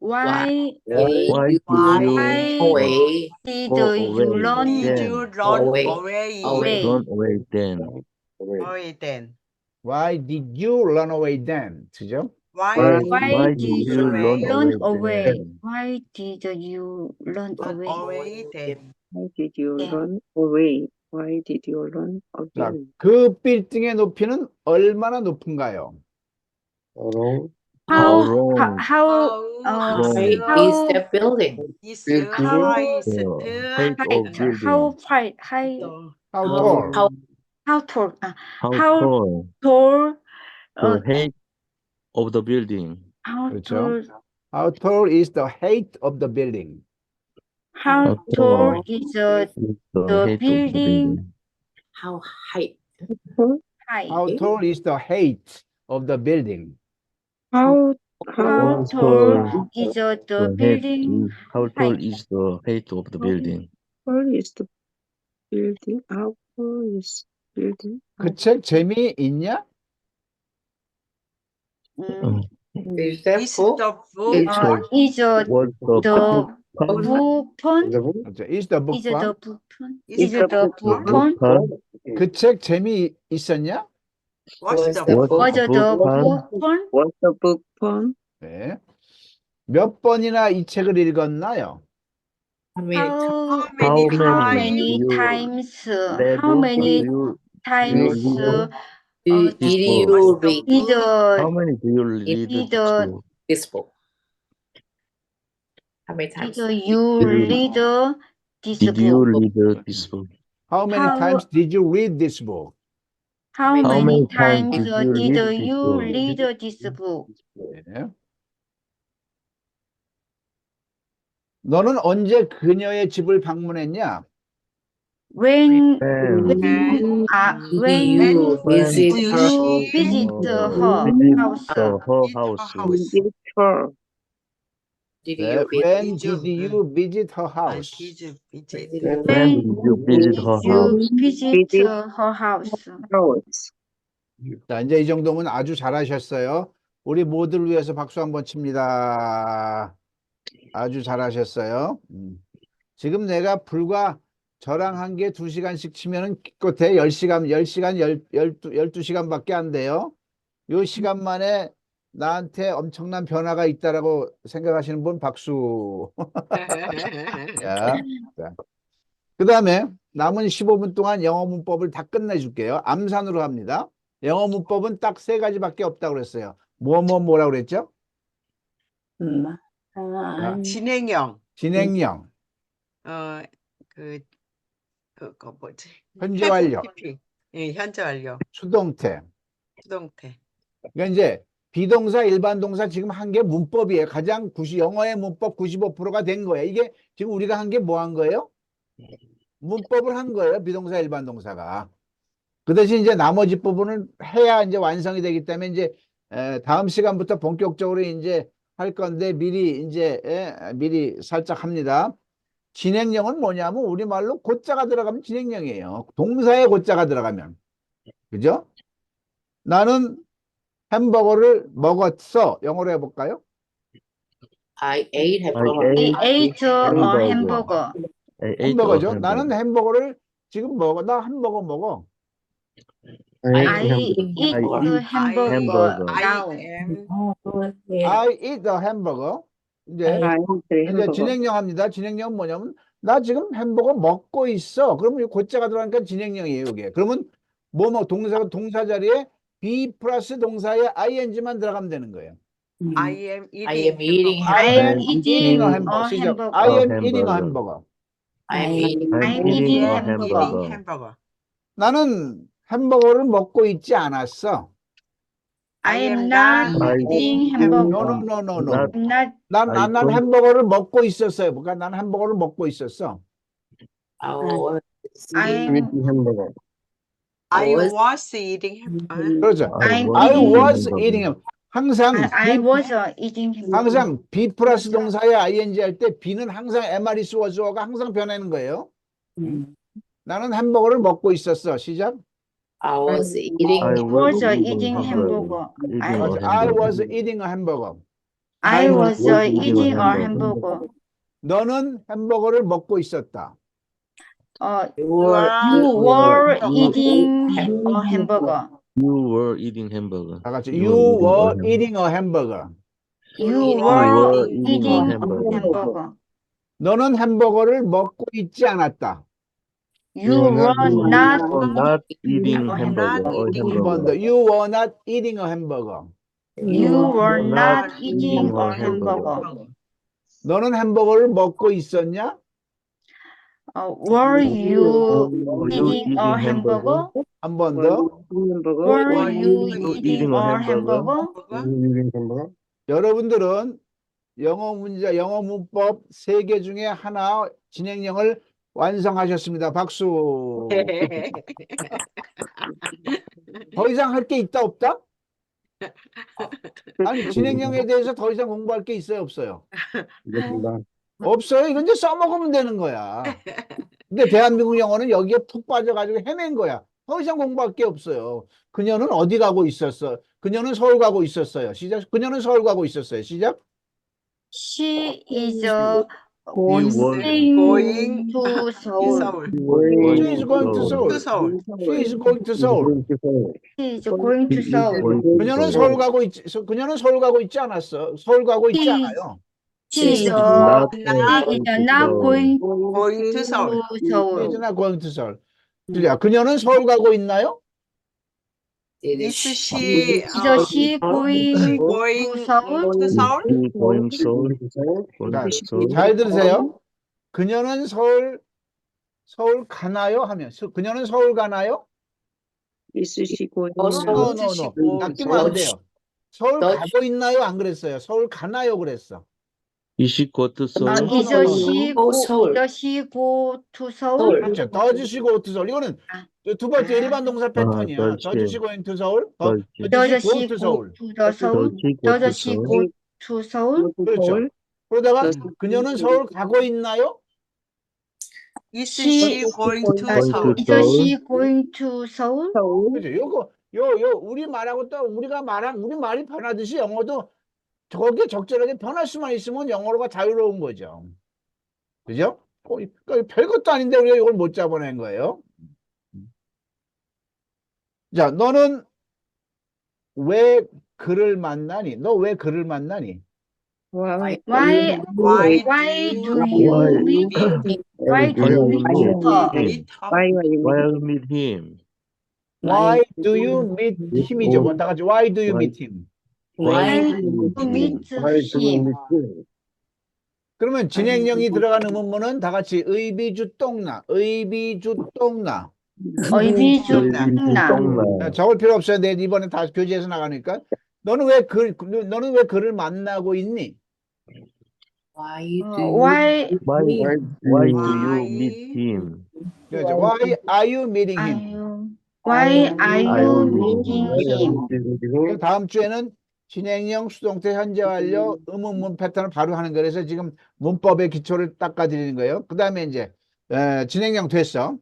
Why Why did Why you away did go you away run did then? you run Away. away? away? Run away then? Away then. Why did you run away then? 그죠? Why Why did did you run run away away? then? Why did you run run away? away then? Why did you 네. run away? Why did you run 자, again? 그 빌딩의 높이는 얼마나 높은가요? How long? how High how is the building? Is the How- highest height of height building? how high the How How- tall? how- how tall How how tall? tall The height of the building? how 그렇죠. tall How tall is the height of the building? how How tall tall is Is the the height of the building building? How high? height? How tall is the height of the building? How How How tall tall is the the height building is, how tall height? is the height of the building? tall is the building? How tall is building? 그 책 재미있냐? Is that is book? the book It's a Is what's the the book book fun? 그렇죠. Is the book Is the fun? book fun? Is Is the the book book fun? fun? 그 책 재미있었냐? What's Was the the book? book Was the fun? book fun? Was the book fun? 네. 몇 번이나 이 책을 읽었나요? How many How How How many many times? read How many you times? read did this you book? read Did How many do you read Did this the- book? this book? How many times? did you read this Did you book? read this book? How many How- times did you read this book? How How many many times times did did you read this you book? read this book? 네. 너는 언제 그녀의 집을 방문했냐? When When when Did when you visit did her? you she visit her visit house? her visit house? her house? Did her? Did 네. you visit? When Did you- did you visit her And house? did you visit? When When did you visit her you house? visit her house? House. 자, 이제 이 정도면 아주 잘하셨어요. 우리 모두를 위해서 박수 한번 칩니다. 아주 잘하셨어요. 지금 내가 불과 저랑 한 개 2시간씩 치면은 기껏해 10시간, 10시간, 12시간밖에 안 돼요. 요 시간 만에 나한테 엄청난 변화가 있다라고 생각하시는 분 박수. 야, 자. 그 다음에 남은 15분 동안 영어 문법을 다 끝내줄게요. 암산으로 합니다. 영어 문법은 딱 3가지밖에 없다고 그랬어요. 뭐라고 그랬죠? 진행형. 진행형. 어, 그거 뭐지? 현재 완료, PP. 예, 현재 완료. 수동태. 수동태. 그러니까 이제 비동사, 일반 동사 지금 한 게 문법이에요. 가장 영어의 문법 95%가 된 거예요. 이게 지금 우리가 한 게 뭐 한 거예요? 문법을 한 거예요. 비동사, 일반 동사가. 그 대신 이제 나머지 부분을 해야 이제 완성이 되기 때문에 이제 다음 시간부터 본격적으로 이제 할 건데 미리 살짝 합니다. 진행형은 뭐냐면 우리말로 고자가 들어가면 진행형이에요. 동사에 고자가 들어가면. 그죠? 나는 햄버거를 먹었어. 영어로 해볼까요? I ate I hamburger. I ate a hamburger. hamburger. I ate a 햄버거죠. hamburger. 나는 햄버거를 지금 먹어. 나 햄버거 먹어. I I ate eat hamburger. the hamburger hamburger. now. am I eat a hamburger. 이제 이제 진행형 합니다. 진행형은 뭐냐면 나 지금 햄버거 먹고 있어. 그러면 고자가 들어가니까 진행형이에요, 이게. 그러면 동사 자리에 be 플러스 동사에 ing만 들어가면 되는 거예요. I am I am eating I I am am eating a hamburger. 시작. hamburger. I am A eating a hamburger. hamburger. I'm eating I'm eating eating hamburger. hamburger. 나는 햄버거를 먹고 있지 않았어. I am am not not eating eating No, hamburger. no, no, no, no. Not- I'm not. 난 don't- 햄버거를 먹고 있었어요. 그러니까 난 햄버거를 먹고 있었어. I was I'm eating hamburger. I was- was eating hamburger. 그렇죠. I'm I eating was hamburger. eating him. 항상 I was eating hamburger. 항상 be 플러스 동사에 ing 할 때 be는 항상 MRE was,가 항상 변하는 거예요. 나는 햄버거를 먹고 있었어. 시작. I was eating I was eating eating hamburger. Eating I a was I hamburger. was eating a hamburger. I was eating a hamburger. hamburger. 너는 햄버거를 먹고 있었다. You You were were eating eating a hamburger. You were eating hamburger. 다 같이 You you were were eating a hamburger. You eating were eating eating a a hamburger. hamburger. 너는 햄버거를 먹고 있지 않았다. You were You not were not eating a hamburger hamburger. or eating 한 번 더. hamburger. You were not eating a hamburger. You were not not eating eating a a hamburger. hamburger. 너는 햄버거를 먹고 있었냐? Were you Were you eating a hamburger? 한 번 더. Were you eating eating a a hamburger? hamburger? 여러분들은 영어 문제, 영어 문법 3개 중에 하나 진행형을 완성하셨습니다. 박수. 더 이상 할 게 있다 없다? 아니 진행형에 대해서 더 이상 공부할 게 있어요 없어요? 없어요. 이건 이제 써먹으면 되는 거야. 근데 대한민국 영어는 여기에 푹 빠져가지고 헤맨 거야. 더 이상 공부할 게 없어요. 그녀는 어디 가고 있었어? 그녀는 서울 가고 있었어요. 시작. 그녀는 서울 가고 있었어요. 시작. She is was going to Seoul. 서울. She is going to Seoul. to 서울. She is going to Seoul. She is going to Seoul. 그녀는 서울 가고 있지. 그녀는 서울 가고 있지 않았어. 서울 가고 있지 She- 않아요. She is not not going going to 서울. to She is Seoul. not going to Seoul. 주리야, 그녀는 서울 가고 있나요? Is she Is she going going to Seoul? to 서울? He going Seoul? Going 자, to Seoul? 잘 들으세요. 그녀는 서울 가나요? 하면 그녀는 서울 가나요? Is she going? No, no, no. 낚이면 안 돼요. 서울 너- 가고 있나요? 안 그랬어요. 서울 가나요? 그랬어. Is she go to Seoul? Is she go Seoul. does she go to Seoul? 서울. 그렇죠. Does she go to Seoul? 이거는 두 번째 일반 동사 패턴이야. does Does she go into Seoul? Does she- Does go she to go Seoul? to the Seoul? Does she go to Does she Seoul? go to Seoul? 그렇죠. 그러다가 그녀는 서울 가고 있나요? Is She- she going to Going 서울? to Is she going to Seoul? 그렇죠. 요 우리 말하고 또 우리가 말한 우리 말이 변하듯이 영어도 거기에 적절하게 변할 수만 있으면 영어가 자유로운 거죠. 그죠? 그러니까 별것도 아닌데 우리가 이걸 못 잡아낸 거예요. 자, 너는 왜 그를 만나니? 너 왜 그를 만나니? Why? Why do you meet why do you meet her? meet her? Why are you? Why you meet him? Why do you meet him이죠. 다 같이 Why do you Why- meet him? Why Why do you meet Why do you him? meet him? 그러면 진행형이 들어가는 문문은 다 같이 의비주 똥나, 의비주 똥나. 의비주 똥나. 똥나. 적을 필요 없어요. 내 이번에 다 교재에서 나가니까. 너는 왜 그를 만나고 있니? Why do Why Why do you meet Why? him? 그렇죠. Why are you meeting are him? you Why are you meeting him? 그 다음 주에는 진행형, 수동태, 현재 완료, 의문문 패턴을 바로 하는 거라서 지금 문법의 기초를 닦아드리는 거예요. 그 다음에 이제 진행형 됐어.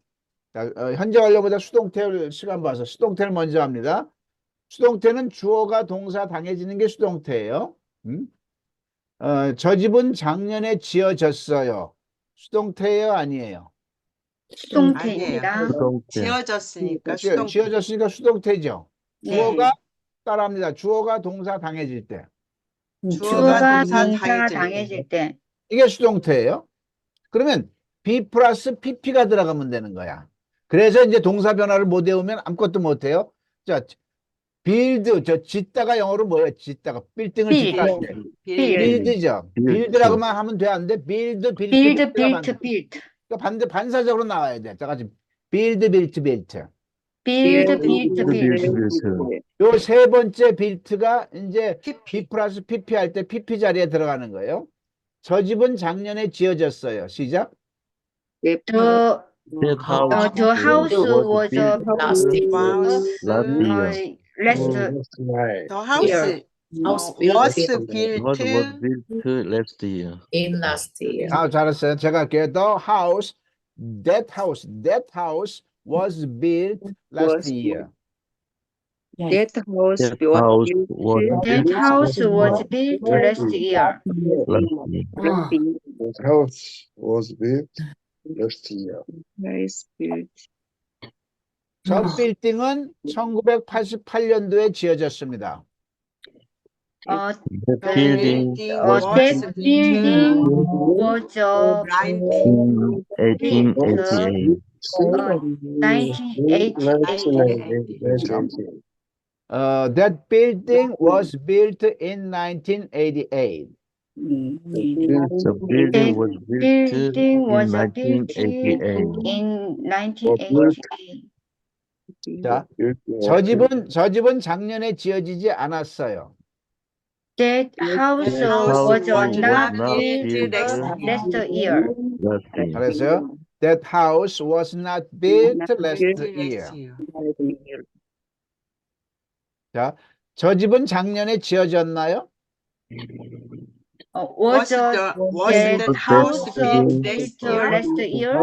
자, 현재 완료보다 수동태 시간 봐서 수동태를 먼저 합니다. 수동태는 주어가 동사 당해지는 게 수동태예요. 저 집은 작년에 지어졌어요. 수동태예요, 아니에요? 수동태입니다. 수동태. 지어졌으니까 그렇죠. 수동. 지어졌으니까 수동태죠. 네. 주어가 따라합니다. 주어가 동사 당해질 때. 동사 주어가 동사 당해질 때. 당해질 때. 이게 수동태예요. 그러면 be 플러스 pp가 들어가면 되는 거야. 그래서 이제 동사 변화를 못 외우면 아무것도 못 해요. 자, build, 짓다가 영어로 뭐예요? 짓다가 빌딩을 build. 짓다 할 때. 빌드. build죠. build. build라고만 하면 돼. 안 돼? build, built, build, build가 built, built. 그러니까 반사적으로 나와야 돼. 자, 같이 build, built, built. build, built, built. build. 요 세 번째 built가 이제 PP. B 플러스 PP 할 때 PP 자리에 들어가는 거예요. 저 집은 작년에 지어졌어요. 시작. The That house the house was built last year? House. last year. last The house House was built built What was built last year? in last year. 아, 잘했어요. 제가 할게요. That house was built last year. that house That house was that built house was built last year. last year. The house was built last year. 저 빌딩은 1988년도에 지어졌습니다. The building was that building was in 1888. 1988. 1988. That building was built in 1988. The building was built building was in built 1988. in 1988. 자, 저 집은 작년에 지어지지 않았어요. That house That house was was not not built built last year. Last year. 잘했어요. That house was not built last year. 자, 저 집은 작년에 지어졌나요? Was that that house built built last last year? year?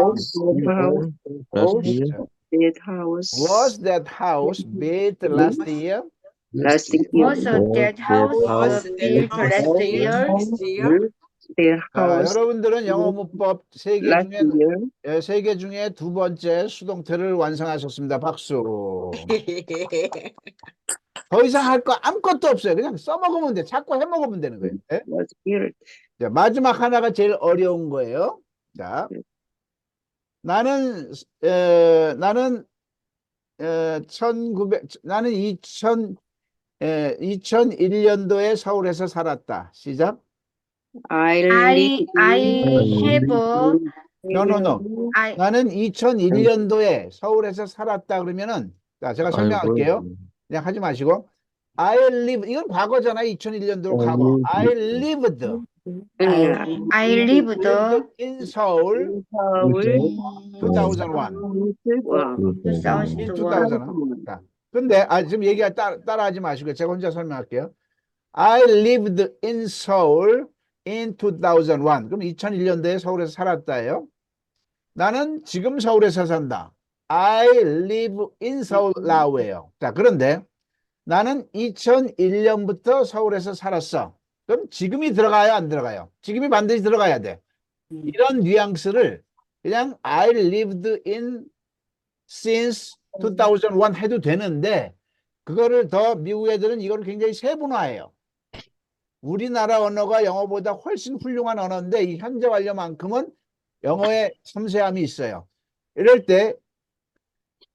Last year. Was that house built last year? Was that house Was that built house last built year? last year? 여러분들은 영어 문법 세 개 중에 두 번째 수동태를 완성하셨습니다. 박수. 더 이상 할 거 아무것도 없어요. 그냥 써먹으면 돼. 자꾸 해먹으면 되는 거예요. 네? 자, 마지막 하나가 제일 어려운 거예요. 자, 나는 2001년도에 서울에서 살았다. 시작. I have No. 나는 2001년도에 서울에서 살았다 그러면은 자, 제가 설명할게요. 그냥 하지 마시고 I live 이건 과거잖아. 2001년도 과거. I lived in Seoul 2001. 2001. 자, 근데 지금 얘기가 따라하지 마시고 제가 혼자 설명할게요. I lived in Seoul in 2001. 그럼 2001년도에 서울에서 살았다예요. 나는 지금 서울에서 산다. I live in Seoul now예요. 자, 그런데 나는 2001년부터 서울에서 살았어. 그럼 지금이 들어가요, 안 들어가요? 지금이 반드시 들어가야 돼. 이런 뉘앙스를 그냥 I lived in since 2001 해도 되는데 그거를 더 미국 애들은 이걸 굉장히 세분화해요. 우리나라 언어가 영어보다 훨씬 훌륭한 언어인데 이 현재 완료만큼은 영어에 섬세함이 있어요. 이럴 때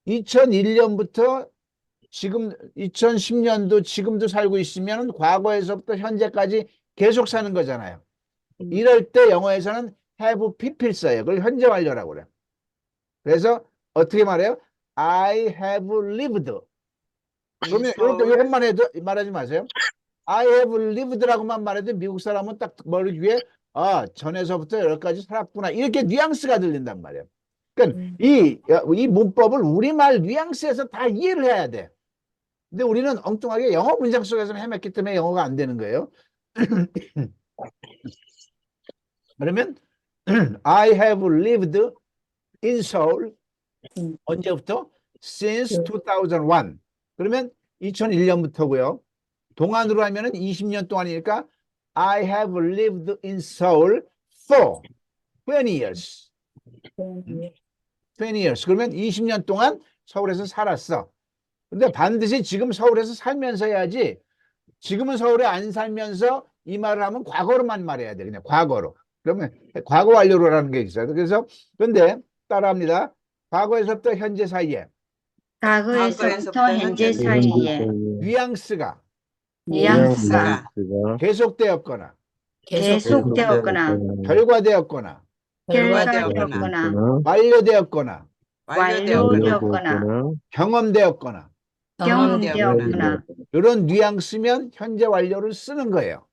2001년부터 지금 2010년도 지금도 살고 있으면 과거에서부터 현재까지 계속 사는 거잖아요. 이럴 때 영어에서는 have pp를 써요. 그걸 현재 완료라고 그래요. 그래서 어떻게 말해요? I have lived. 그러면 이것만 해도 말하지 마세요. I have lived라고만 말해도 미국 사람은 딱 머리 위에 전에서부터 여기까지 살았구나. 이렇게 뉘앙스가 들린단 말이에요. 그러니까 이 문법을 우리말 뉘앙스에서 다 이해를 해야 돼. 근데 우리는 엉뚱하게 영어 문장 속에서 헤맸기 때문에 영어가 안 되는 거예요. 그러면 I have lived in Seoul 언제부터? Since 2001. 그러면 2001년부터고요. 동안으로 하면은 20년 동안이니까 I have lived in Seoul for 20 years. 20 years. 그러면 20년 동안 서울에서 살았어. 근데 반드시 지금 서울에서 살면서 해야지 지금은 서울에 안 살면서 이 말을 하면 과거로만 말해야 돼. 그냥 과거로. 그러면 과거 완료로라는 게 있어요. 그래서 근데 따라합니다. 과거에서부터 현재 사이에 과거에서부터 현재 사이에 뉘앙스가 뉘앙스가 계속되었거나 계속되었거나 결과되었거나 결과되었거나 완료되었거나 완료되었거나 경험되었거나 경험되었거나 이런 뉘앙스면 현재 완료를 쓰는 거예요.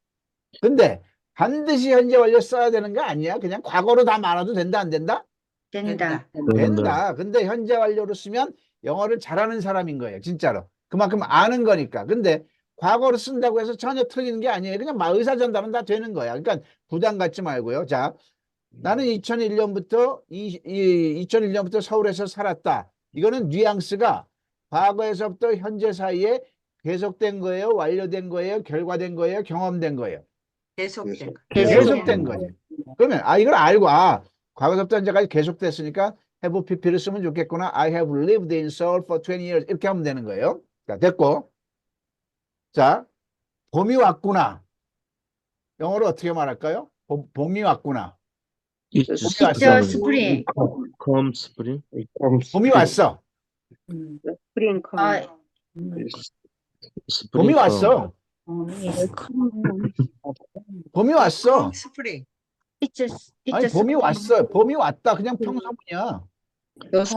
근데 반드시 현재 완료 써야 되는 거 아니야? 그냥 과거로 다 말아도 된다, 안 된다? 된다. 된다. 근데 현재 완료로 쓰면 영어를 잘하는 사람인 거예요. 진짜로. 그만큼 아는 거니까. 근데 과거로 쓴다고 해서 전혀 틀리는 게 아니에요. 그냥 의사전달은 다 되는 거야. 그러니까 부담 갖지 말고요. 자, 나는 2001년부터 서울에서 살았다. 이거는 뉘앙스가 과거에서부터 현재 사이에 계속된 거예요, 완료된 거예요, 결과된 거예요, 경험된 거예요. 계속된 거지. 그러면 이걸 알고 과거서부터 현재까지 계속됐으니까 have pp를 쓰면 좋겠구나. I have lived in Seoul for 20 years. 이렇게 하면 되는 거예요. 자, 됐고. 자, 봄이 왔구나. 영어로 어떻게 말할까요? 봄이 왔구나. It's 왔어. It's spring. come spring. 봄이 왔어. 스프링 아, 봄이 왔어. 봄이 왔어. 아니, 봄이 왔어. 봄이 왔다. 그냥 평소문이야. It was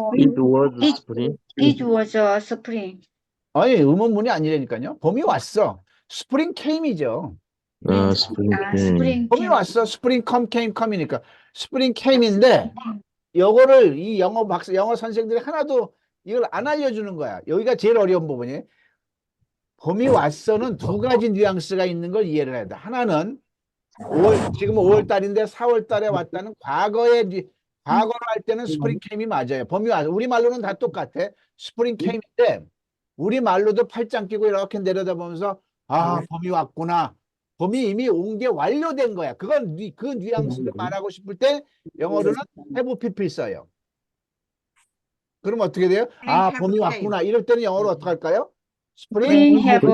spring. It was a spring. 아니, 의문문이 아니라니까요. 봄이 왔어. 스프링 came이죠. Spring came. spring 봄이 왔어. 스프링 come이니까. 스프링 came인데 요거를 이 영어 선생들이 하나도 이걸 안 알려주는 거야. 여기가 제일 어려운 부분이. 봄이 왔어는 두 가지 뉘앙스가 있는 걸 이해를 해야 돼. 하나는 지금 5월 달인데 4월 달에 왔다는 과거로 할 때는 스프링 캠이 맞아요. 봄이 왔어. 우리 말로는 다 똑같아. 스프링 캠인데 우리 말로도 팔짱 끼고 이렇게 내려다보면서 봄이 왔구나. 봄이 이미 온 게 완료된 거야. 그 뉘앙스를 말하고 싶을 때 영어로는 have pp 써요. 그럼 어떻게 돼요? 봄이 왔구나. 이럴 때는 영어로 어떻게 할까요? Spring have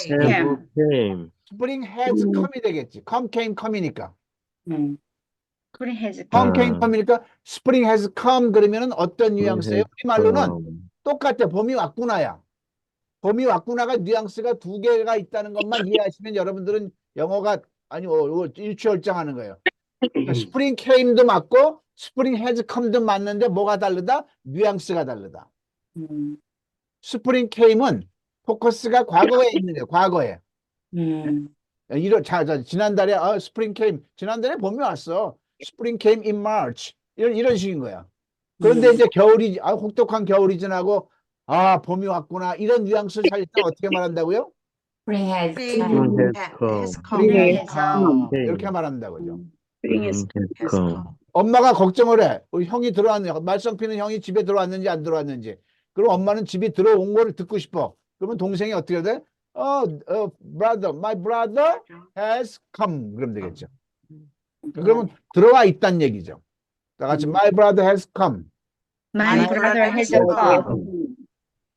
Came. Spring has come이 되겠지. come이니까. spring has come이니까 Spring has come 그러면은 어떤 뉘앙스예요? 우리 말로는 똑같아. 봄이 왔구나야. 봄이 왔구나가 뉘앙스가 두 개가 있다는 것만 이해하시면 여러분들은 영어가 일취월장하는 거예요. 그러니까 Spring came도 맞고 Spring has come도 맞는데 뭐가 다르다? 뉘앙스가 다르다. Spring came은 포커스가 과거에 있는 거예요. 과거에. 지난달에 스프링 came. 지난달에 봄이 왔어. 스프링 came in March. 이런 식인 거야. 그런데 이제 겨울이 혹독한 겨울이 지나고 봄이 왔구나. 이런 뉘앙스를 살릴 때 어떻게 말한다고요? Spring has Spring has come. 이렇게 말한다고요. 스프링 has come. 엄마가 걱정을 해. 우리 형이 들어왔는지, 말썽피는 형이 집에 들어왔는지 안 들어왔는지. 그럼 엄마는 집에 들어온 거를 듣고 싶어. 그러면 동생이 어떻게 돼? brother, my brother has come. 그러면 되겠죠. 그러면 들어와 있다는 얘기죠. 다 같이 my brother has come. My brother has come.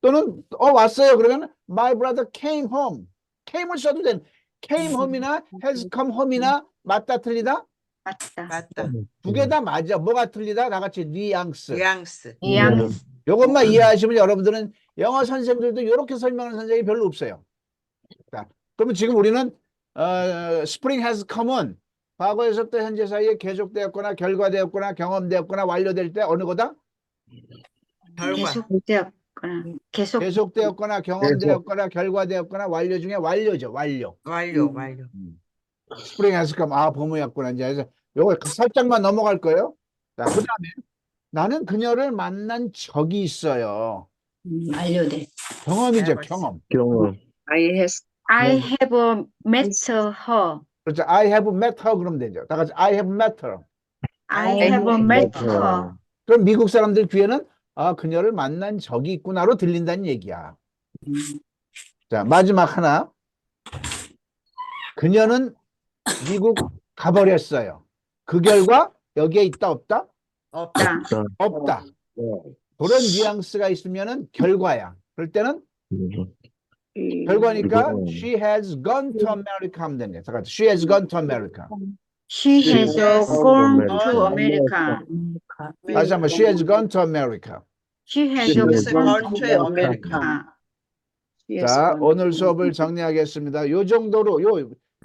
또는 왔어요. 그러면 my brother came home. came을 써도 돼. came home이나 has come home이나 맞다 틀리다? 맞다. 두 개 다 맞아. 뭐가 틀리다? 다 같이 뉘앙스. 뉘앙스. 요것만 이해하시면 여러분들은 영어 선생들도 이렇게 설명하는 선생님이 별로 없어요. 자, 그러면 지금 우리는 spring has come은 과거에서부터 현재 사이에 계속되었거나 결과되었거나 경험되었거나 완료될 때 어느 거다? 결과. 계속되었거나 계속 계속되었거나 경험되었거나 결과되었거나 완료 중에 완료죠. 완료. 완료. 스프링 has come. 아, 봄이었구나. 이제 그래서 요거 살짝만 넘어갈 거예요. 자, 그다음에 나는 그녀를 만난 적이 있어요. 완료돼. 경험이죠, 경험. 경험. I have met her. 그렇죠. I have met her 그러면 되죠. 다 같이 I have met her. I have met met her. her. 그럼 미국 사람들 귀에는 아, 그녀를 만난 적이 있구나로 들린다는 얘기야. 자, 마지막 하나. 그녀는 미국 가버렸어요. 그 결과 여기에 있다 없다? 없다. 없다. Yeah. 그런 뉘앙스가 있으면은 결과야. 그럴 때는 그러니까 결과니까 이거는- she has gone to America 하면 되네. 잠깐. She has gone to America. She has gone to America. 다시 한번 she has gone to America. She has She has gone gone to to America. 자, 오늘 수업을 정리하겠습니다. 요 정도로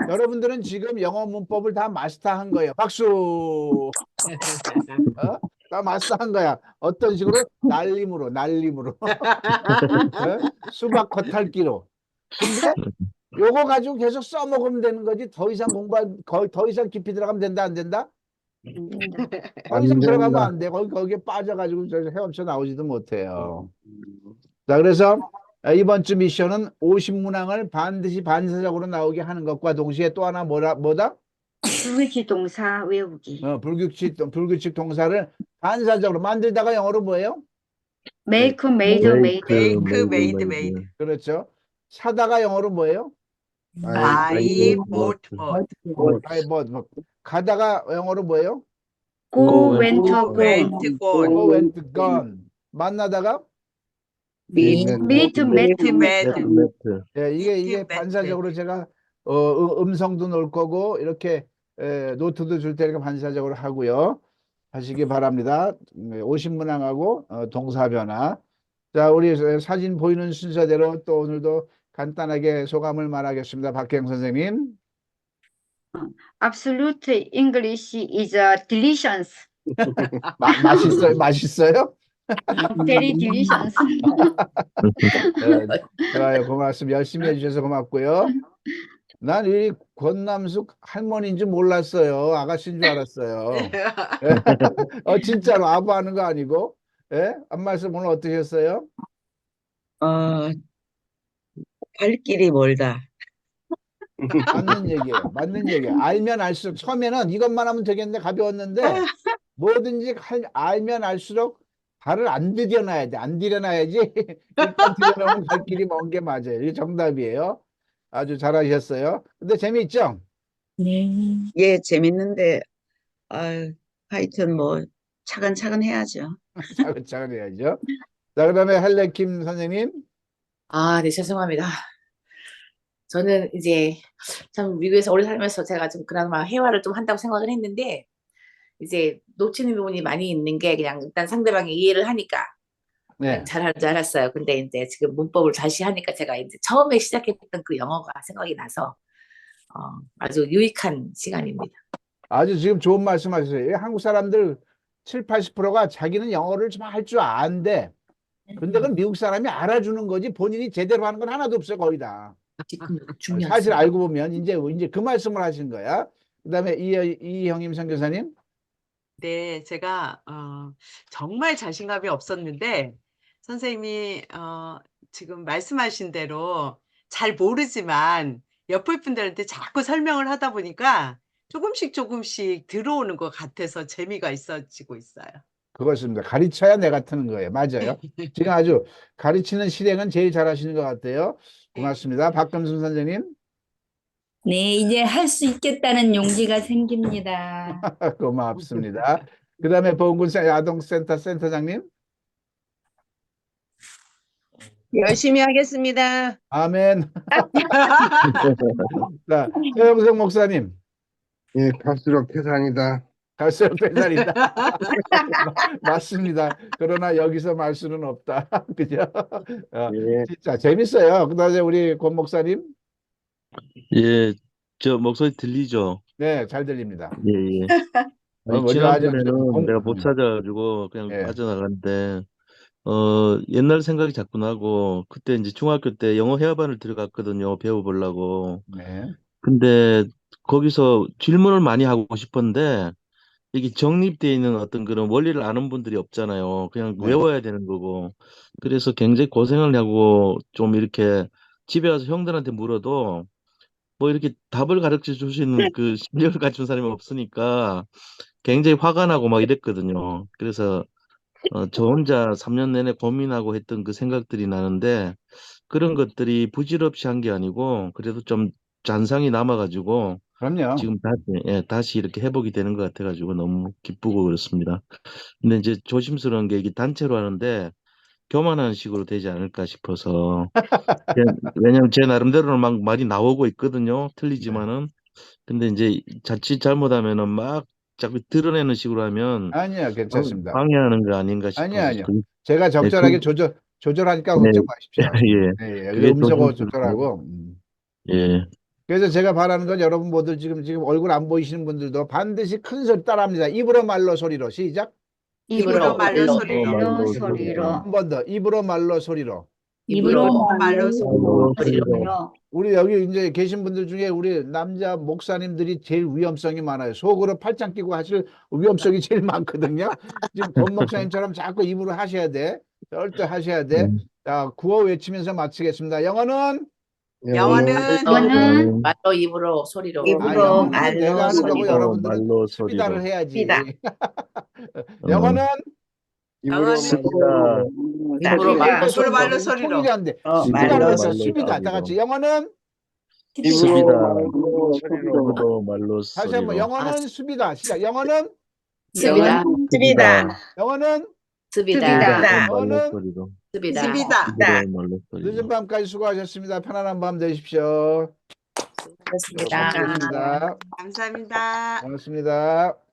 여러분들은 지금 영어 문법을 다 마스터한 거예요. 박수. 다 마스터한 거야. 어떤 식으로? 날림으로. 수박 겉핥기로. 근데 요거 가지고 계속 써먹으면 되는 거지. 더 이상 더 이상 깊이 들어가면 된다, 안 된다? 더 이상 안 들어가면 된다. 안 돼. 거기에 빠져가지고 헤엄쳐 나오지도 못해요. 자, 그래서 이번 주 미션은 50문항을 반드시 반사적으로 나오게 하는 것과 동시에 또 하나 뭐다? 불규칙 동사 외우기. 불규칙 동사를 반사적으로 만들다가 영어로 뭐예요? make, made, made. 그렇죠. 사다가 영어로 뭐예요? I bought. I bought. 가다가 영어로 뭐예요? go, went, went, go. Go, went, gone. 만나다가 meet, met. 예, 이게 met. 반사적으로 제가 음성도 넣을 거고 이렇게 노트도 줄 테니까 반사적으로 하고요. 하시기 바랍니다. 50문항하고 동사 변화. 자, 우리 사진 보이는 순서대로 또 오늘도 간단하게 소감을 말하겠습니다. 박경 선생님. Absolute English is delicious. 맛있어요? Very delicious. 좋아요. 고맙습니다. 열심히 해주셔서 고맙고요. 난 이 권남숙 할머니인 줄 몰랐어요. 아가씨인 줄 알았어요. 진짜로 아부하는 거 아니고. 예? 한 말씀 오늘 어떠셨어요? 갈 길이 멀다. 맞는 얘기예요. 알면 알수록 처음에는 이것만 하면 되겠네 가벼웠는데 뭐든지 알면 알수록 발을 안 들여놔야 돼. 안 들여놔야지. 일단 들여놓으면 갈 길이 먼 게 맞아요. 이게 정답이에요. 아주 잘하셨어요. 근데 재미있죠? 예, 재밌는데, 하여튼 뭐, 차근차근 해야죠. 차근차근 해야죠. 자, 그다음에 헬레킴 선생님. 네, 죄송합니다. 저는 이제 참 미국에서 오래 살면서 제가 좀 그나마 회화를 좀 한다고 생각을 했는데 이제 놓치는 부분이 많이 있는 게 그냥 일단 상대방이 이해를 하니까 네. 잘할 줄 알았어요. 근데 이제 지금 문법을 다시 하니까 제가 이제 처음에 시작했던 그 영어가 생각이 나서 아주 유익한 시간입니다. 아주 지금 좋은 말씀 하셨어요. 한국 사람들 7, 80%가 자기는 영어를 좀 할 줄 아는데 근데 그건 미국 사람이 알아주는 거지 본인이 제대로 하는 건 하나도 없어요. 거의 다. 중요한 사실 알고 보면 이제 그 말씀을 하신 거야. 그다음에 이형임 선교사님. 네, 제가 정말 자신감이 없었는데 선생님이 지금 말씀하신 대로 잘 모르지만 옆에 분들한테 자꾸 설명을 하다 보니까 조금씩 들어오는 것 같아서 재미가 있어지고 있어요. 그것입니다. 가르쳐야 내가 트는 거예요. 맞아요. 지금 아주 가르치는 실행은 제일 잘하시는 것 같아요. 고맙습니다. 박금순 선생님. 네, 이제 할 수 있겠다는 용기가 생깁니다. 고맙습니다. 그 다음에 보은군 아동센터 센터장님. 열심히 하겠습니다. 아멘. 자, 최영석 목사님. 예, 갈수록 태산이다. 갈수록 배달이다. 맞습니다. 그러나 여기서 말 수는 없다. 그죠? 예. 진짜 재밌어요. 그다음에 우리 권 목사님. 예, 저 목소리 들리죠? 네, 잘 들립니다. 예, 예. 아니, 먼저 하죠. 지난번에는 내가 못 찾아가지고 그냥 예. 빠져나갔는데, 옛날 생각이 자꾸 나고, 그때 이제 중학교 때 영어 회화반을 들어갔거든요. 배워보려고. 네. 근데 거기서 질문을 많이 하고 싶었는데, 이게 정립되어 있는 어떤 그런 원리를 아는 분들이 없잖아요. 그냥 네. 외워야 되는 거고. 그래서 굉장히 고생을 하고 좀 이렇게 집에 가서 형들한테 물어도 뭐 이렇게 답을 가르쳐 줄 수 있는 그 실력을 갖춘 사람이 없으니까 굉장히 화가 나고 막 이랬거든요. 그래서 저 혼자 3년 내내 고민하고 했던 그 생각들이 나는데 그런 것들이 부질없이 한 게 아니고 그래도 좀 잔상이 남아가지고 그럼요. 지금 다시, 예, 다시 이렇게 회복이 되는 것 같아가지고 너무 기쁘고 그렇습니다. 근데 이제 조심스러운 게 이게 단체로 하는데 교만한 식으로 되지 않을까 싶어서 제- 왜냐면 제 나름대로는 막 말이 나오고 있거든요. 네. 틀리지만은 근데 이제 자칫 잘못하면은 막 자꾸 드러내는 식으로 하면 아니요, 괜찮습니다. 방해하는 거 아닌가 아니요, 싶어서 아니요. 제가 네, 적절하게 조절하니까 걱정 마십시오. 예, 예, 예. 그게 음소거 조심스럽고 조절하고. 예, 그래서 제가 바라는 건 여러분 모두 지금 얼굴 안 보이시는 분들도 반드시 큰 소리 따라합니다. 입으로 말로 소리로 시작. 입으로 말로 소리로 말로 소리로 한 번 더. 입으로 말로 소리로. 입으로 말로 말로 소리로 우리 여기 이제 계신 분들 중에 우리 남자 목사님들이 제일 위험성이 많아요. 속으로 팔짱 끼고 하실 위험성이 제일 많거든요. 지금 권 목사님처럼 자꾸 입으로 하셔야 돼. 절대 하셔야 돼. 자, 구호 외치면서 마치겠습니다. 영어는 이거는 말로 입으로 소리로 입으로 영어는 말로 내가 하는 거고 소리로. 여러분들은 말로 수비다를 소리로 해야지. 수비다. 영어는 입으로 씁니다. 입으로 말로 절대 소리로 말로 소리로. 통일이 안 돼. 수비다를 말로 했어. 말로 수비다. 다 같이 영어는 씁니다. 소리로. 입으로 말로 다시 한번 소리로 영어는 수비다. 시작. 영어는 습이다 씁니다. 영어는 습이다 말로 영어는 소리로 습이다 입으로 말로 늦은 소리로 밤까지 수고하셨습니다. 편안한 밤 되십시오. 수고하셨습니다. 고맙습니다. 감사합니다. 고맙습니다.